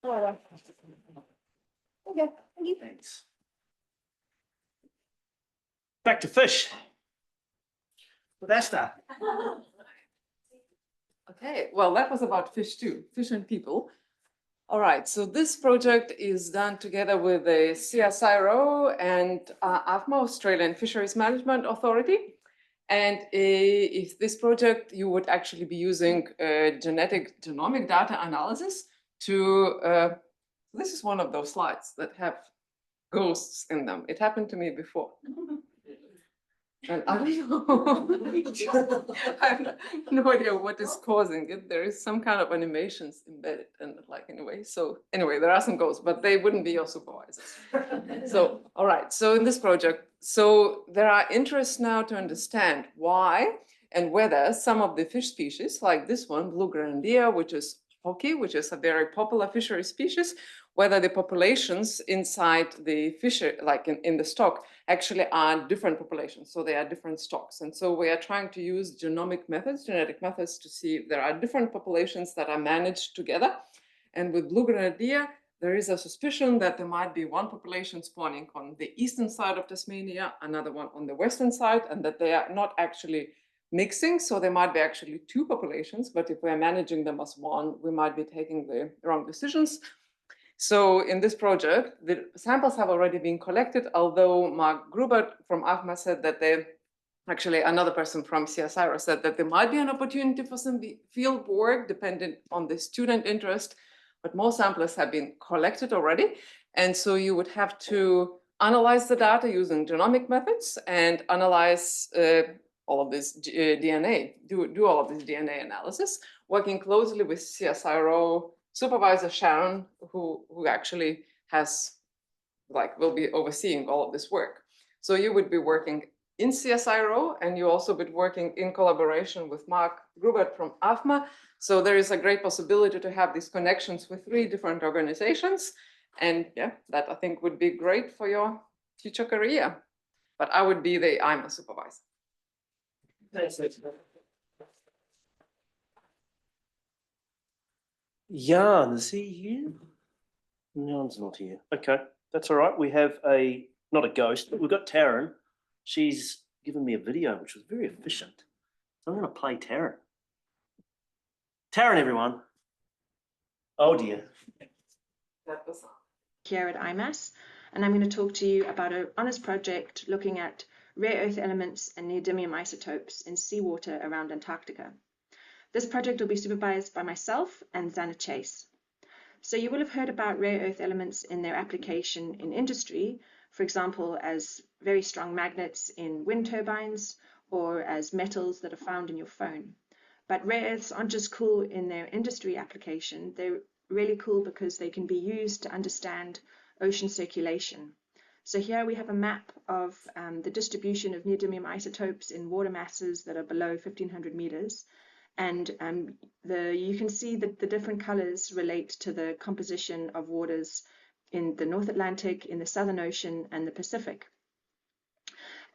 All right. Okay, thank you. Thanks. Back to fish. With Esther. Okay, well, that was about fish too, fish and people. All right, so this project is done together with the CSIRO and AFMA, Australian Fisheries Management Authority. And if this project, you would actually be using genomic data analysis to, this is one of those slides that have ghosts in them. It happened to me before. And I don't know, I have no idea what is causing it. There is some kind of animations embedded and like anyway. So anyway, there are some ghosts, but they wouldn't be your supervisors. So, all right, so in this project, so there are interests now to understand why and whether some of the fish species, like this one, blue grenadier, which is hockey, which is a very popular fishery species, whether the populations inside the fisher, like in the stock, actually are different populations. So they are different stocks. And so we are trying to use genetic methods to see if there are different populations that are managed together. And with blue grenadier, there is a suspicion that there might be one population spawning on the eastern side of Tasmania, another one on the western side, and that they are not actually mixing. So there might be actually two populations, but if we're managing them as one, we might be taking the wrong decisions. So in this project, the samples have already been collected, although Mark Grubert from AFMA said that actually another person from CSIRO said that there might be an opportunity for some field work dependent on the student interest, but more samples have been collected already. And so you would have to analyze the data using genomic methods and analyze all of this DNA, do all of this DNA analysis, working closely with CSIRO supervisor Sharon, who actually will be overseeing all of this work. So you would be working in CSIRO, and you also be working in collaboration with Mark Grubert from AFMA. So there is a great possibility to have these connections with 3 different organizations. And yeah, that I think would be great for your future career. But I would be the IMA supervisor. Jan, is he here? Jan's not here. Okay, that's all right. We have not a ghost, but we've got Taryn. She's given me a video, which was very efficient. So I'm going to play Taryn. Taryn, everyone. Oh dear. Here at IMAS, and I'm going to talk to you about an honours project looking at rare earth elements and neodymium isotopes in seawater around Antarctica. This project will be supervised by myself and Zana Chase. So you will have heard about rare earth elements in their application in industry, for example, as very strong magnets in wind turbines or as metals that are found in your phone. But rare earths aren't just cool in their industry application, they're really cool because they can be used to understand ocean circulation. So here we have a map of the distribution of neodymium isotopes in water masses that are below 1500 meters. And you can see that the different colors relate to the composition of waters in the North Atlantic, in the Southern Ocean, and the Pacific.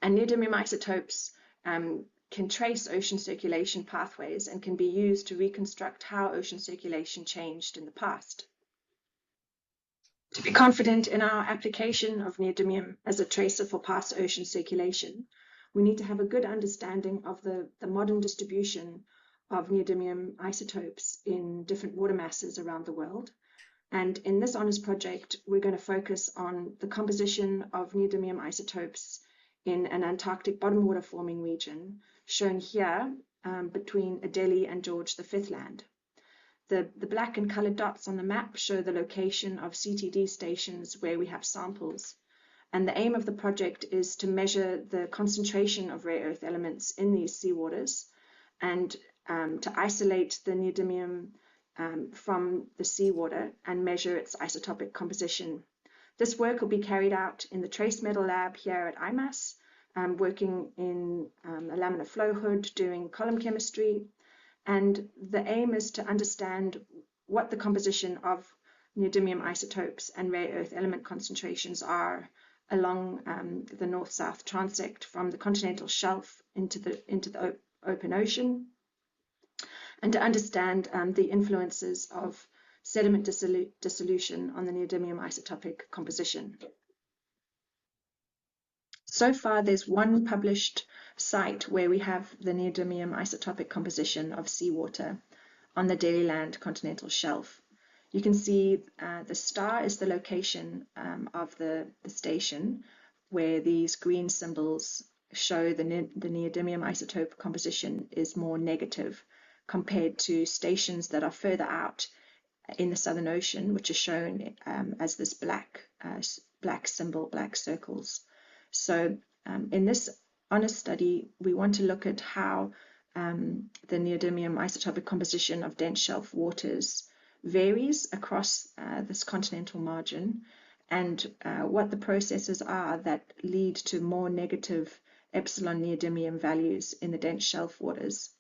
And neodymium isotopes can trace ocean circulation pathways and can be used to reconstruct how ocean circulation changed in the past. To be confident in our application of neodymium as a tracer for past ocean circulation, we need to have a good understanding of the modern distribution of neodymium isotopes in different water masses around the world. And in this honours project, we're going to focus on the composition of neodymium isotopes in an Antarctic bottom water forming region, shown here between Adelie and George V Land. The black and coloured dots on the map show the location of CTD stations where we have samples. And the aim of the project is to measure the concentration of rare earth elements in these seawaters and to isolate the neodymium from the seawater and measure its isotopic composition. This work will be carried out in the trace metal lab here at IMAS, working in a laminar flow hood, doing column chemistry. And the aim is to understand what the composition of neodymium isotopes and rare earth element concentrations are along the north-south transect from the continental shelf into the open ocean, and to understand the influences of sediment dissolution on the neodymium isotopic composition. So far, there's one published site where we have the neodymium isotopic composition of seawater on the Dairyland continental shelf. You can see the star is the location of the station where these green symbols show the neodymium isotope composition is more negative compared to stations that are further out in the Southern Ocean, which is shown as this black symbol, black circles. So in this honors study, we want to look at how the neodymium isotopic composition of dense shelf waters varies across this continental margin, and what the processes are that lead to more negative epsilon neodymium values in the dense shelf waters,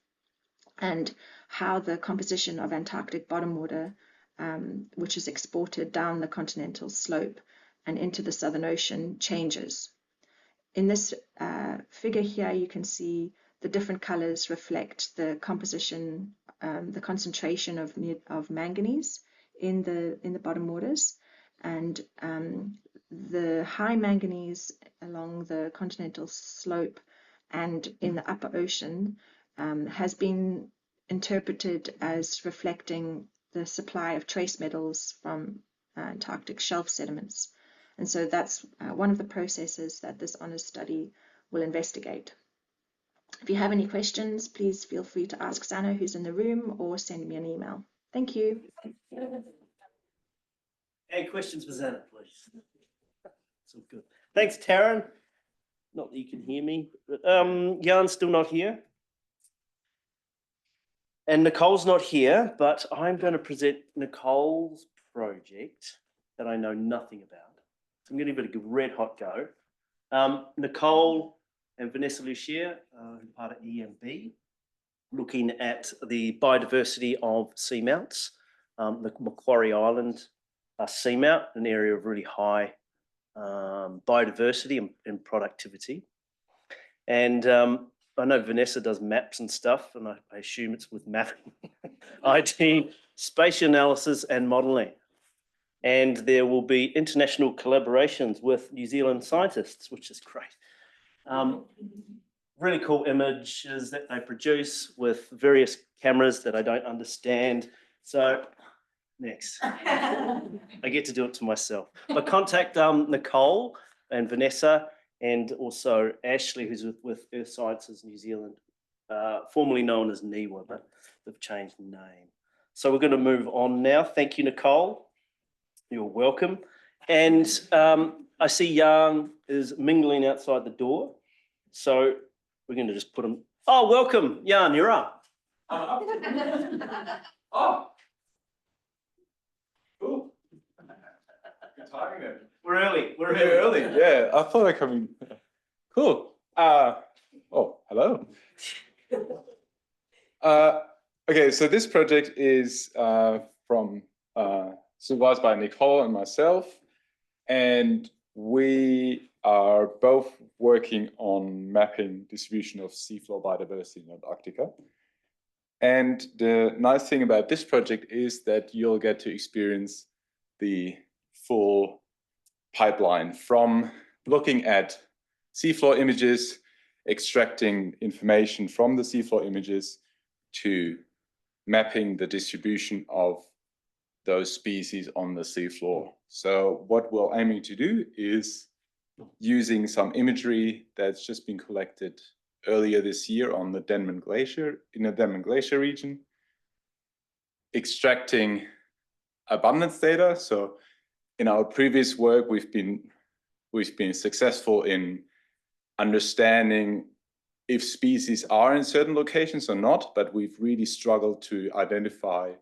and how the composition of Antarctic bottom water, which is exported down the continental slope and into the Southern Ocean, changes. In this figure here, you can see the different colors reflect the composition, the concentration of manganese in the bottom waters, and the high manganese along the continental slope and in the upper ocean has been interpreted as reflecting the supply of trace metals from Antarctic shelf sediments. And so that's one of the processes that this honors study will investigate. If you have any questions, please feel free to ask Sana, who's in the room, or send me an email. Thank you. Any questions for Sana, please? That's all good. Thanks, Taryn. Not that you can hear me. Jan's still not here. And Nicole's not here, but I'm going to present Nicole's project that I know nothing about. So I'm going to give it a red hot go. Nicole and Vanessa Lucia, part of EMB, looking at the biodiversity of seamounts, the Macquarie Island seamount, an area of really high biodiversity and productivity. And I know Vanessa does maps and stuff, and I assume it's with mapping, IT, spatial analysis and modelling. And there will be international collaborations with New Zealand scientists, which is great. Really cool images that they produce with various cameras that I don't understand. So next, I get to do it to myself. But contact Nicole and Vanessa, and also Ashley, who's with Earth Sciences New Zealand, formerly known as NIWA, but they've changed the name. So we're going to move on now. Thank you, Nicole. You're welcome. And I see Jan is mingling outside the door. So we're going to just put him. Oh, welcome, Jan, you're up. Oh, cool. Good timing then. We're early. We're early. Yeah, I thought I'd come in. Cool. Oh, hello. Okay, so this project is supervised by Nicole and myself, and we are both working on mapping distribution of seafloor biodiversity in Antarctica. And the nice thing about this project is that you'll get to experience the full pipeline from looking at seafloor images, extracting information from the seafloor images, to mapping the distribution of those species on the seafloor. So what we're aiming to do is, using some imagery that's just been collected earlier this year on the Denman Glacier, in the Denman Glacier region, extracting abundance data. So in our previous work, we've been successful in understanding if species are in certain locations or not, but we've really struggled to identify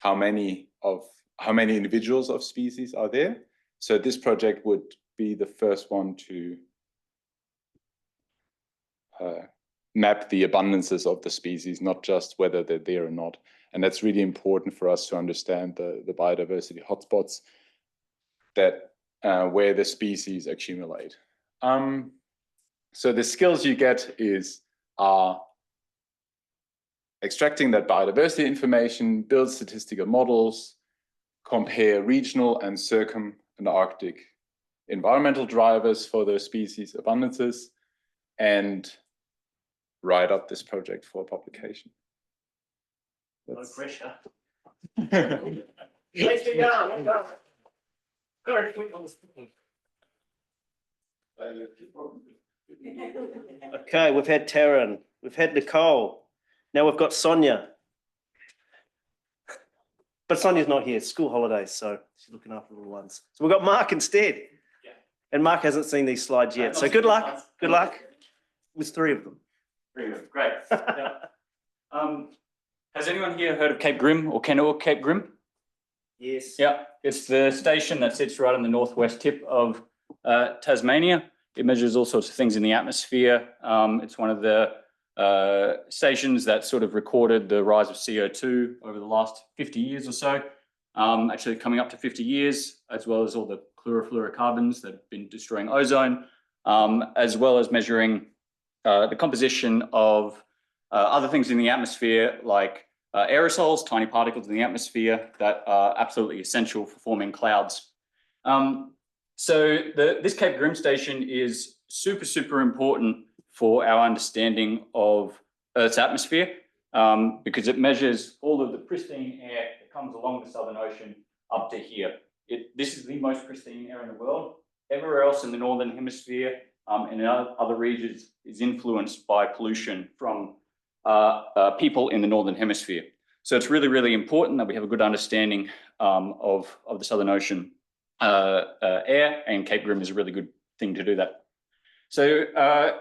how many individuals of species are there. So this project would be the first one to map the abundances of the species, not just whether they're there or not. And that's really important for us to understand the biodiversity hotspots that where the species accumulate. So the skills you get are extracting that biodiversity information, build statistical models, compare regional and circum-Antarctic environmental drivers for those species abundances, and write up this project for publication. No pressure. Let's get going. Okay, we've had Taryn, we've had Nicole, now we've got Sonia. But Sonia's not here, it's school holidays, so she's looking after the little ones. So we've got Mark instead. Yeah. And Mark hasn't seen these slides yet, so good luck, good luck. There's 3 of them. Great. Yeah. Has anyone here heard of Cape Grim or can of Cape Grim? Yes. Yeah, it's the station that sits right on the northwest tip of Tasmania. It measures all sorts of things in the atmosphere. It's one of the stations that sort of recorded the rise of CO2 over the last 50 years or so, actually coming up to 50 years, as well as all the chlorofluorocarbons that have been destroying ozone, as well as measuring the composition of other things in the atmosphere, like aerosols, tiny particles in the atmosphere that are absolutely essential for forming clouds. So this Cape Grim station is super, super important for our understanding of Earth's atmosphere, because it measures all of the pristine air that comes along the Southern Ocean up to here. This is the most pristine air in the world. Everywhere else in the Northern Hemisphere and in other regions is influenced by pollution from people in the Northern Hemisphere. So it's really, really important that we have a good understanding of the Southern Ocean air, and Cape Grim is a really good thing to do that. So I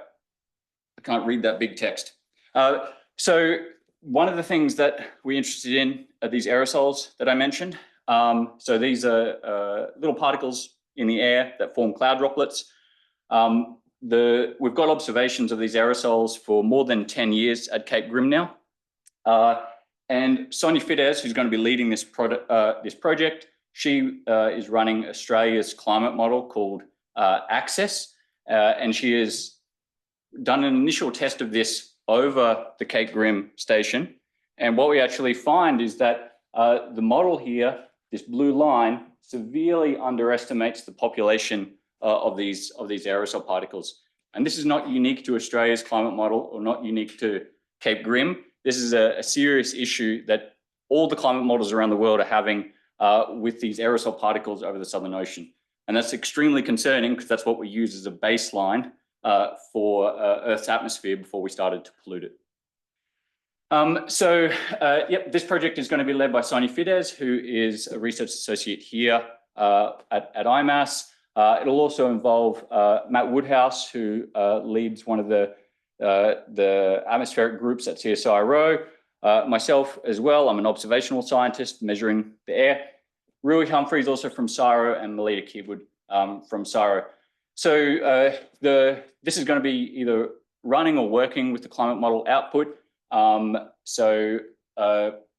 can't read that big text. So one of the things that we're interested in are these aerosols that I mentioned. So these are little particles in the air that form cloud droplets. We've got observations of these aerosols for more than 10 years at Cape Grim now. And Sonia Fidesz, who's going to be leading this project, she is running Australia's climate model called Access, and she has done an initial test of this over the Cape Grim station. And what we actually find is that the model here, this blue line, severely underestimates the population of these aerosol particles. And this is not unique to Australia's climate model or not unique to Cape Grim. This is a serious issue that all the climate models around the world are having with these aerosol particles over the Southern Ocean. And that's extremely concerning because that's what we use as a baseline for Earth's atmosphere before we started to pollute it. Yep, this project is going to be led by Sonia Fidesz, who is a research associate here at IMAS. It'll also involve Matt Woodhouse, who leads one of the atmospheric groups at CSIRO. Myself as well, I'm an observational scientist measuring the air. Rui Humphreys, also from CSIRO, and Melita Kidwood from CSIRO. So this is going to be either running or working with the climate model output.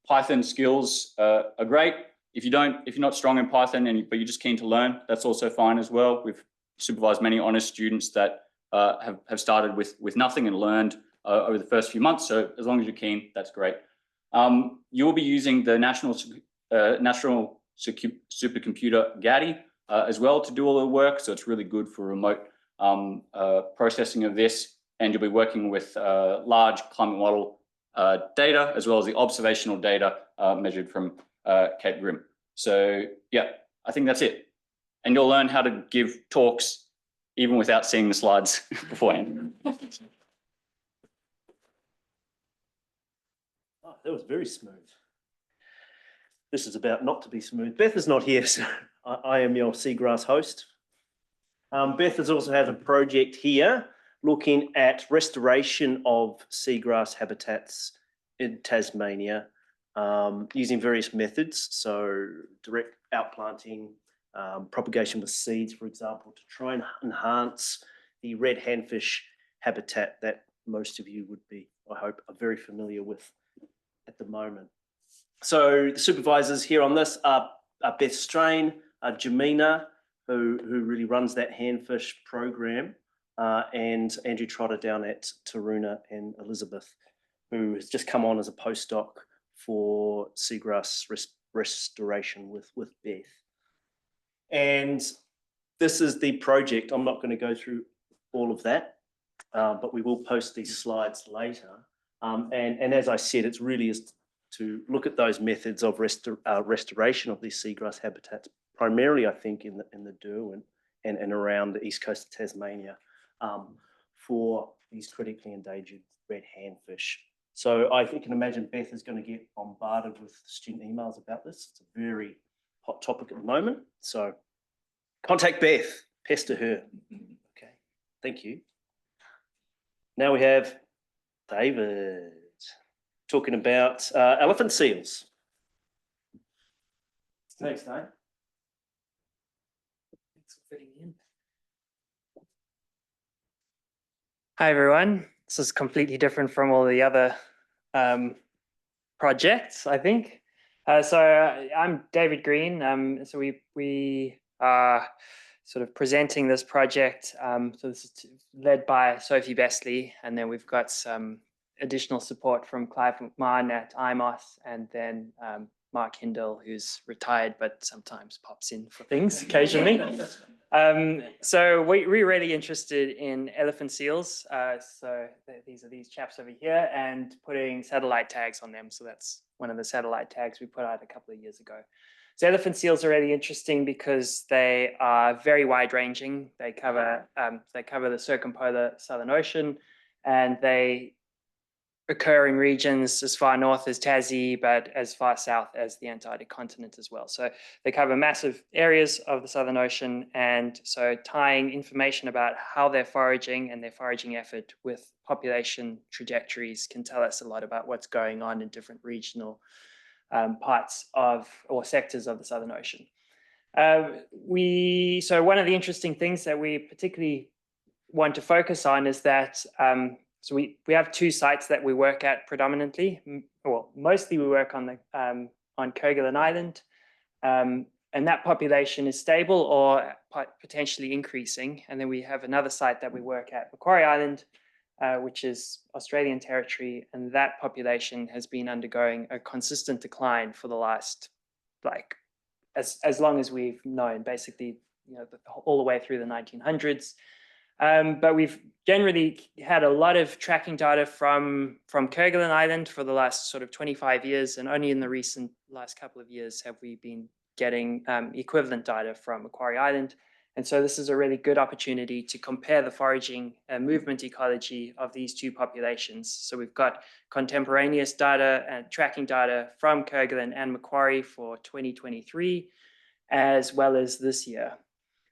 Python skills are great. If you're not strong in Python but you're just keen to learn, that's also fine as well. We've supervised many honest students that have started with nothing and learned over the first few months. So as long as you're keen, that's great. You'll be using the National Supercomputer GADI as well to do all the work. So it's really good for remote processing of this. And you'll be working with large climate model data as well as the observational data measured from Cape Grim. So yeah, I think that's it. And you'll learn how to give talks even without seeing the slides beforehand. Oh, that was very smooth. This is about not to be smooth. Beth is not here, so I am your seagrass host. Beth has also had a project here looking at restoration of seagrass habitats in Tasmania. using various methods, so direct outplanting, propagation with seeds, for example, to try and enhance the red handfish habitat that most of you would be, I hope, are very familiar with at the moment. So the supervisors here on this are Beth Strain, Jamina, who really runs that handfish program, and Andrew Trotter down at Taruna, and Elizabeth, who has just come on as a postdoc for seagrass restoration with Beth. And this is the project. I'm not going to go through all of that, but we will post these slides later. And as I said, it's really is to look at those methods of restoration of these seagrass habitats, primarily, I think, in the Derwent and around the east coast of Tasmania, for these critically endangered red handfish. So I can imagine Beth is going to get bombarded with student emails about this. It's a very hot topic at the moment. So contact Beth, pester her. Okay, thank you. Now we have David talking about elephant seals. Thanks, Dave. Thanks for fitting in. Hi, everyone. This is completely different from all the other projects, I think. So I'm David Green. So we are sort of presenting this project. So this is led by Sophie Bestley, and then we've got some additional support from Clive McMahon at IMOS, and then Mark Hindle, who's retired but sometimes pops in for things occasionally. So we're really interested in elephant seals. So these are these chaps over here, and putting satellite tags on them. So that's one of the satellite tags we put out a couple of years ago. So elephant seals are really interesting because they are very wide-ranging. They cover the circumpolar Southern Ocean, and they occur in regions as far north as Tassie, but as far south as the Antarctic continent as well. So they cover massive areas of the Southern Ocean, and so tying information about how they're foraging and their foraging effort with population trajectories can tell us a lot about what's going on in different regional parts of or sectors of the Southern Ocean. So one of the interesting things that we particularly want to focus on is that so we have two sites that we work at predominantly. Well, mostly we work on Kerguelen Island, and that population is stable or potentially increasing. And then we have another site that we work at, Macquarie Island, which is Australian territory, and that population has been undergoing a consistent decline for the last, as long as we've known, basically, all the way through the 1900s. But we've generally had a lot of tracking data from Kerguelen Island for the last sort of 25 years, and only in the last couple of years have we been getting equivalent data from Macquarie Island. And so this is a really good opportunity to compare the foraging and movement ecology of these two populations. So we've got contemporaneous data and tracking data from Kerguelen and Macquarie for 2023, as well as this year.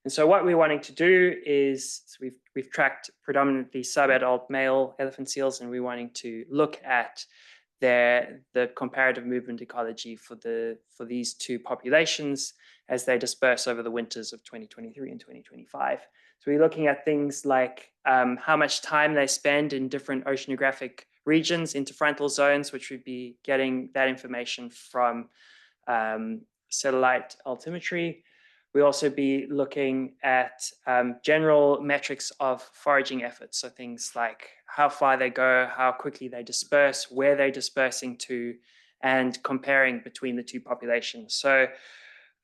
And so what we're wanting to do is, so we've tracked predominantly sub-adult male elephant seals, and we're wanting to look at the comparative movement ecology for these two populations as they disperse over the winters of 2023 and 2025. So we're looking at things like how much time they spend in different oceanographic regions, interfrontal zones, which we'd be getting that information from satellite altimetry. We'll also be looking at general metrics of foraging efforts. So things like how far they go, how quickly they disperse, where they're dispersing to, and comparing between the two populations. So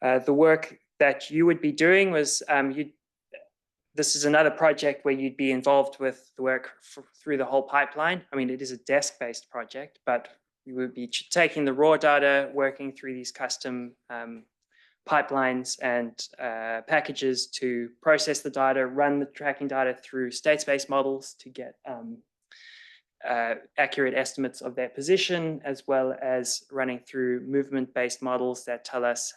the work that you would be doing was, this is another project where you'd be involved with the work through the whole pipeline. I mean, it is a desk-based project, but you would be taking the raw data, working through these custom pipelines and packages to process the data, run the tracking data through state-space models to get accurate estimates of their position, as well as running through movement-based models that tell us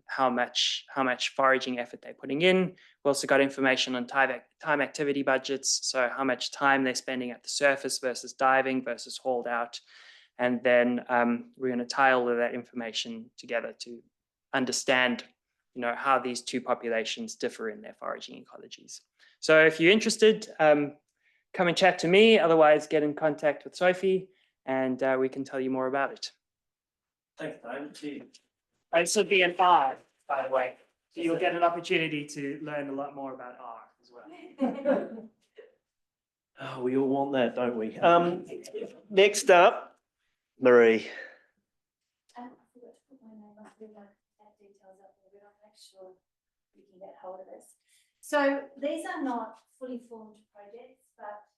how much foraging effort they're putting in. We've also got information on time activity budgets, so how much time they're spending at the surface versus diving versus hauled out, And then we're going to tie all of that information together to understand, how these two populations differ in their foraging ecologies. So if you're interested, come and chat to me. Otherwise, get in contact with Sophie and we can tell you more about it. Thanks, David. This will be an R, by the way. So you'll get an opportunity to learn a lot more about R as well. Oh, we all want that, don't we? Next up, Marie. I forgot to put my name up there, that details up there, but I'll make sure you can get hold of this. So these are not fully formed projects, but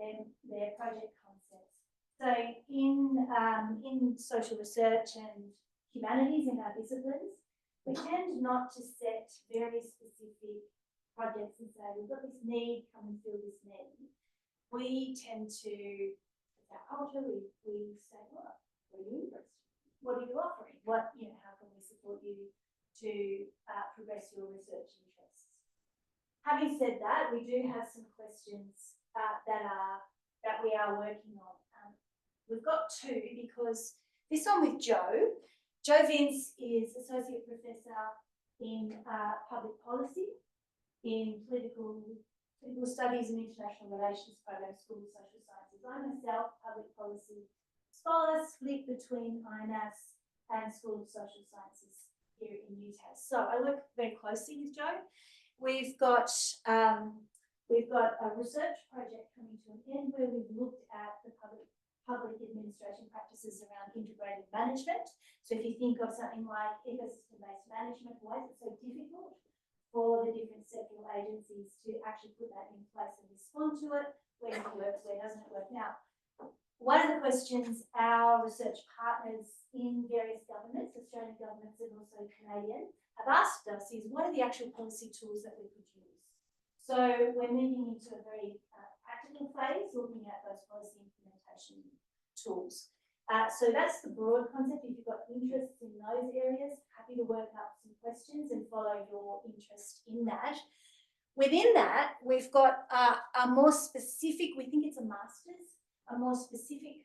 they're project concepts. So in social research and humanities in our disciplines, we tend not to set very specific projects and say, we've got this need, come and fill this need. We tend to, it's our culture, we say, what are you interested in? What are you offering? How can we support you to progress your research interests? Having said that, we do have some questions that we are working on. We've got two, because this one with Joe Vince is Associate Professor in Public Policy in Political Studies and International Relations Program, School of Social Sciences. I myself, Public Policy Scholar, split between IMAS and School of Social Sciences here in UTAS. So I work very closely with Joe. We've got a research project coming to an end where we've looked at the public administration practices around integrated management. So if you think of something like ecosystem-based management, why is it so difficult for the different sectoral agencies to actually put that in place and respond to it? Where it works, where doesn't it work? Now, one of the questions our research partners in various governments, Australian governments and also Canadian, have asked us is, what are the actual policy tools that we could use? So we're moving into a very practical phase, looking at those policy implementation tools. So that's the broad concept. If you've got interest in those areas, happy to work up some questions and follow your interest in that. Within that, we've got a more specific, we think it's a master's, a more specific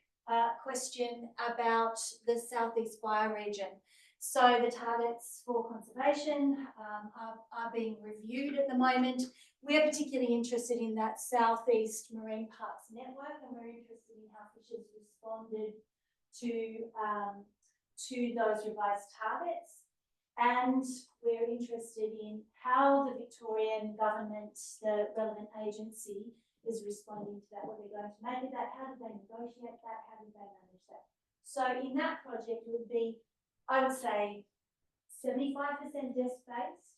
question about the Southeast bioregion. So the targets for conservation are being reviewed at the moment. We're particularly interested in that Southeast Marine Parks Network, and we're interested in how fishers responded to those revised targets. And we're interested in how the Victorian government, the relevant agency, is responding to that, what they're going to make of that, how did they negotiate that, how did they manage that. So in that project, it would be, I would say, 75% desk-based.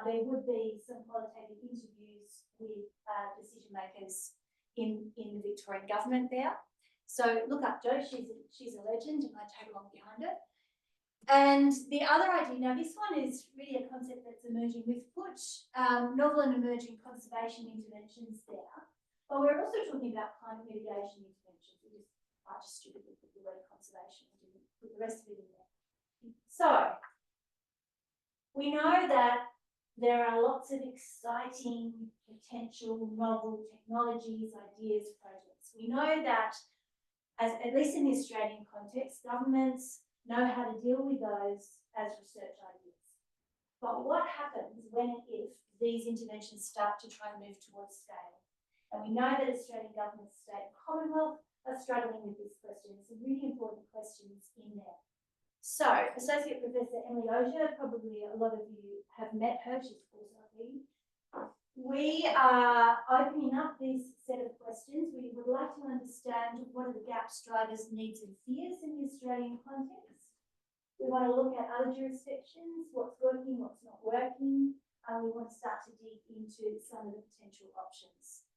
There would be some qualitative interviews with decision makers in the Victorian government there. So look up Jo, she's a legend and I tag along behind her. And the other idea, now this one is really a concept that's emerging. We've put novel and emerging conservation interventions there, but we're also talking about climate mitigation interventions. I just stupidly put the word conservation and didn't put the rest of it in there. So we know that there are lots of exciting potential novel technologies, ideas, projects. We know that, at least in the Australian context, governments know how to deal with those as research ideas. But what happens when and if these interventions start to try and move towards scale? And we know that Australian government, state and Commonwealth are struggling with this question. Some really important questions in there. So, Associate Professor Emily Ogier, probably a lot of you have met her, she's also a lead. We are opening up this set of questions. We would like to understand what are the gaps, drivers, needs and fears in the Australian context. We want to look at other jurisdictions, what's working, what's not working, and we want to start to dig into some of the potential options.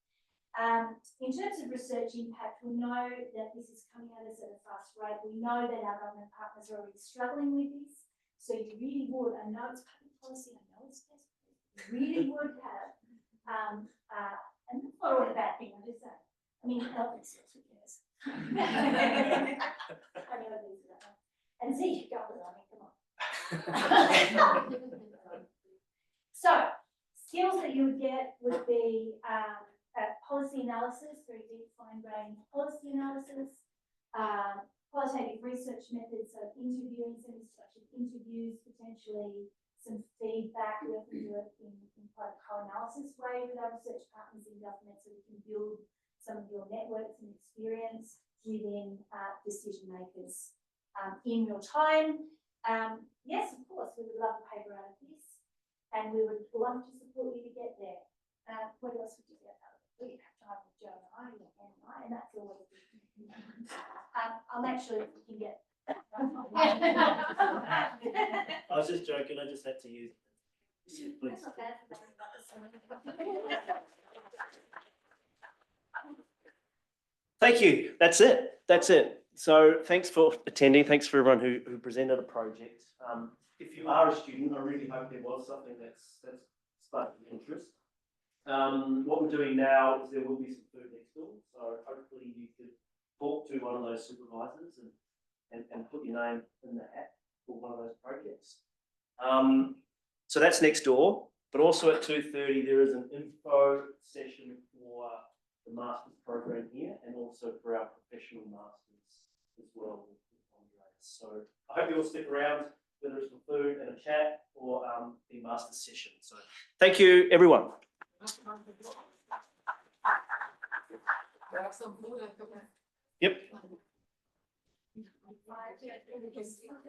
In terms of research impact, we know that this is coming at us at a fast rate. We know that our government partners are already struggling with this. So you really would, I know it's public policy, I know it's best, you really would have, and that's not all a bad thing, I'm just saying. I mean, health and sex, who cares? I know these are that. And see, you go with it, I mean, come on. So, skills that you would get would be policy analysis, very deep, fine-grained policy analysis, qualitative research methods, so interviewing, semi-structured interviews, potentially some feedback. We often do it in quite a co-analysis way with our research partners in government, so we can build some of your networks and experience within decision makers in real time. Yes, of course, we would love a paper out of this, and we would love to support you to get there. What else would you get out of it? We have time with Joe and I, and that's always good. I'll make sure that we can get. I was just joking, I just had to use it. Please. Thank you. That's it. That's it. So thanks for attending. Thanks for everyone who presented a project. If you are a student, I really hope there was something that's sparked your interest. What we're doing now is there will be some food next door. So hopefully you could talk to one of those supervisors and put your name in the hat for one of those projects. So that's next door, but also at 2:30 there is an info session for the master's program here and also for our professional masters as well. So I hope you all stick around, whether it's for food and a chat or the master's session. So thank you, everyone. Yep.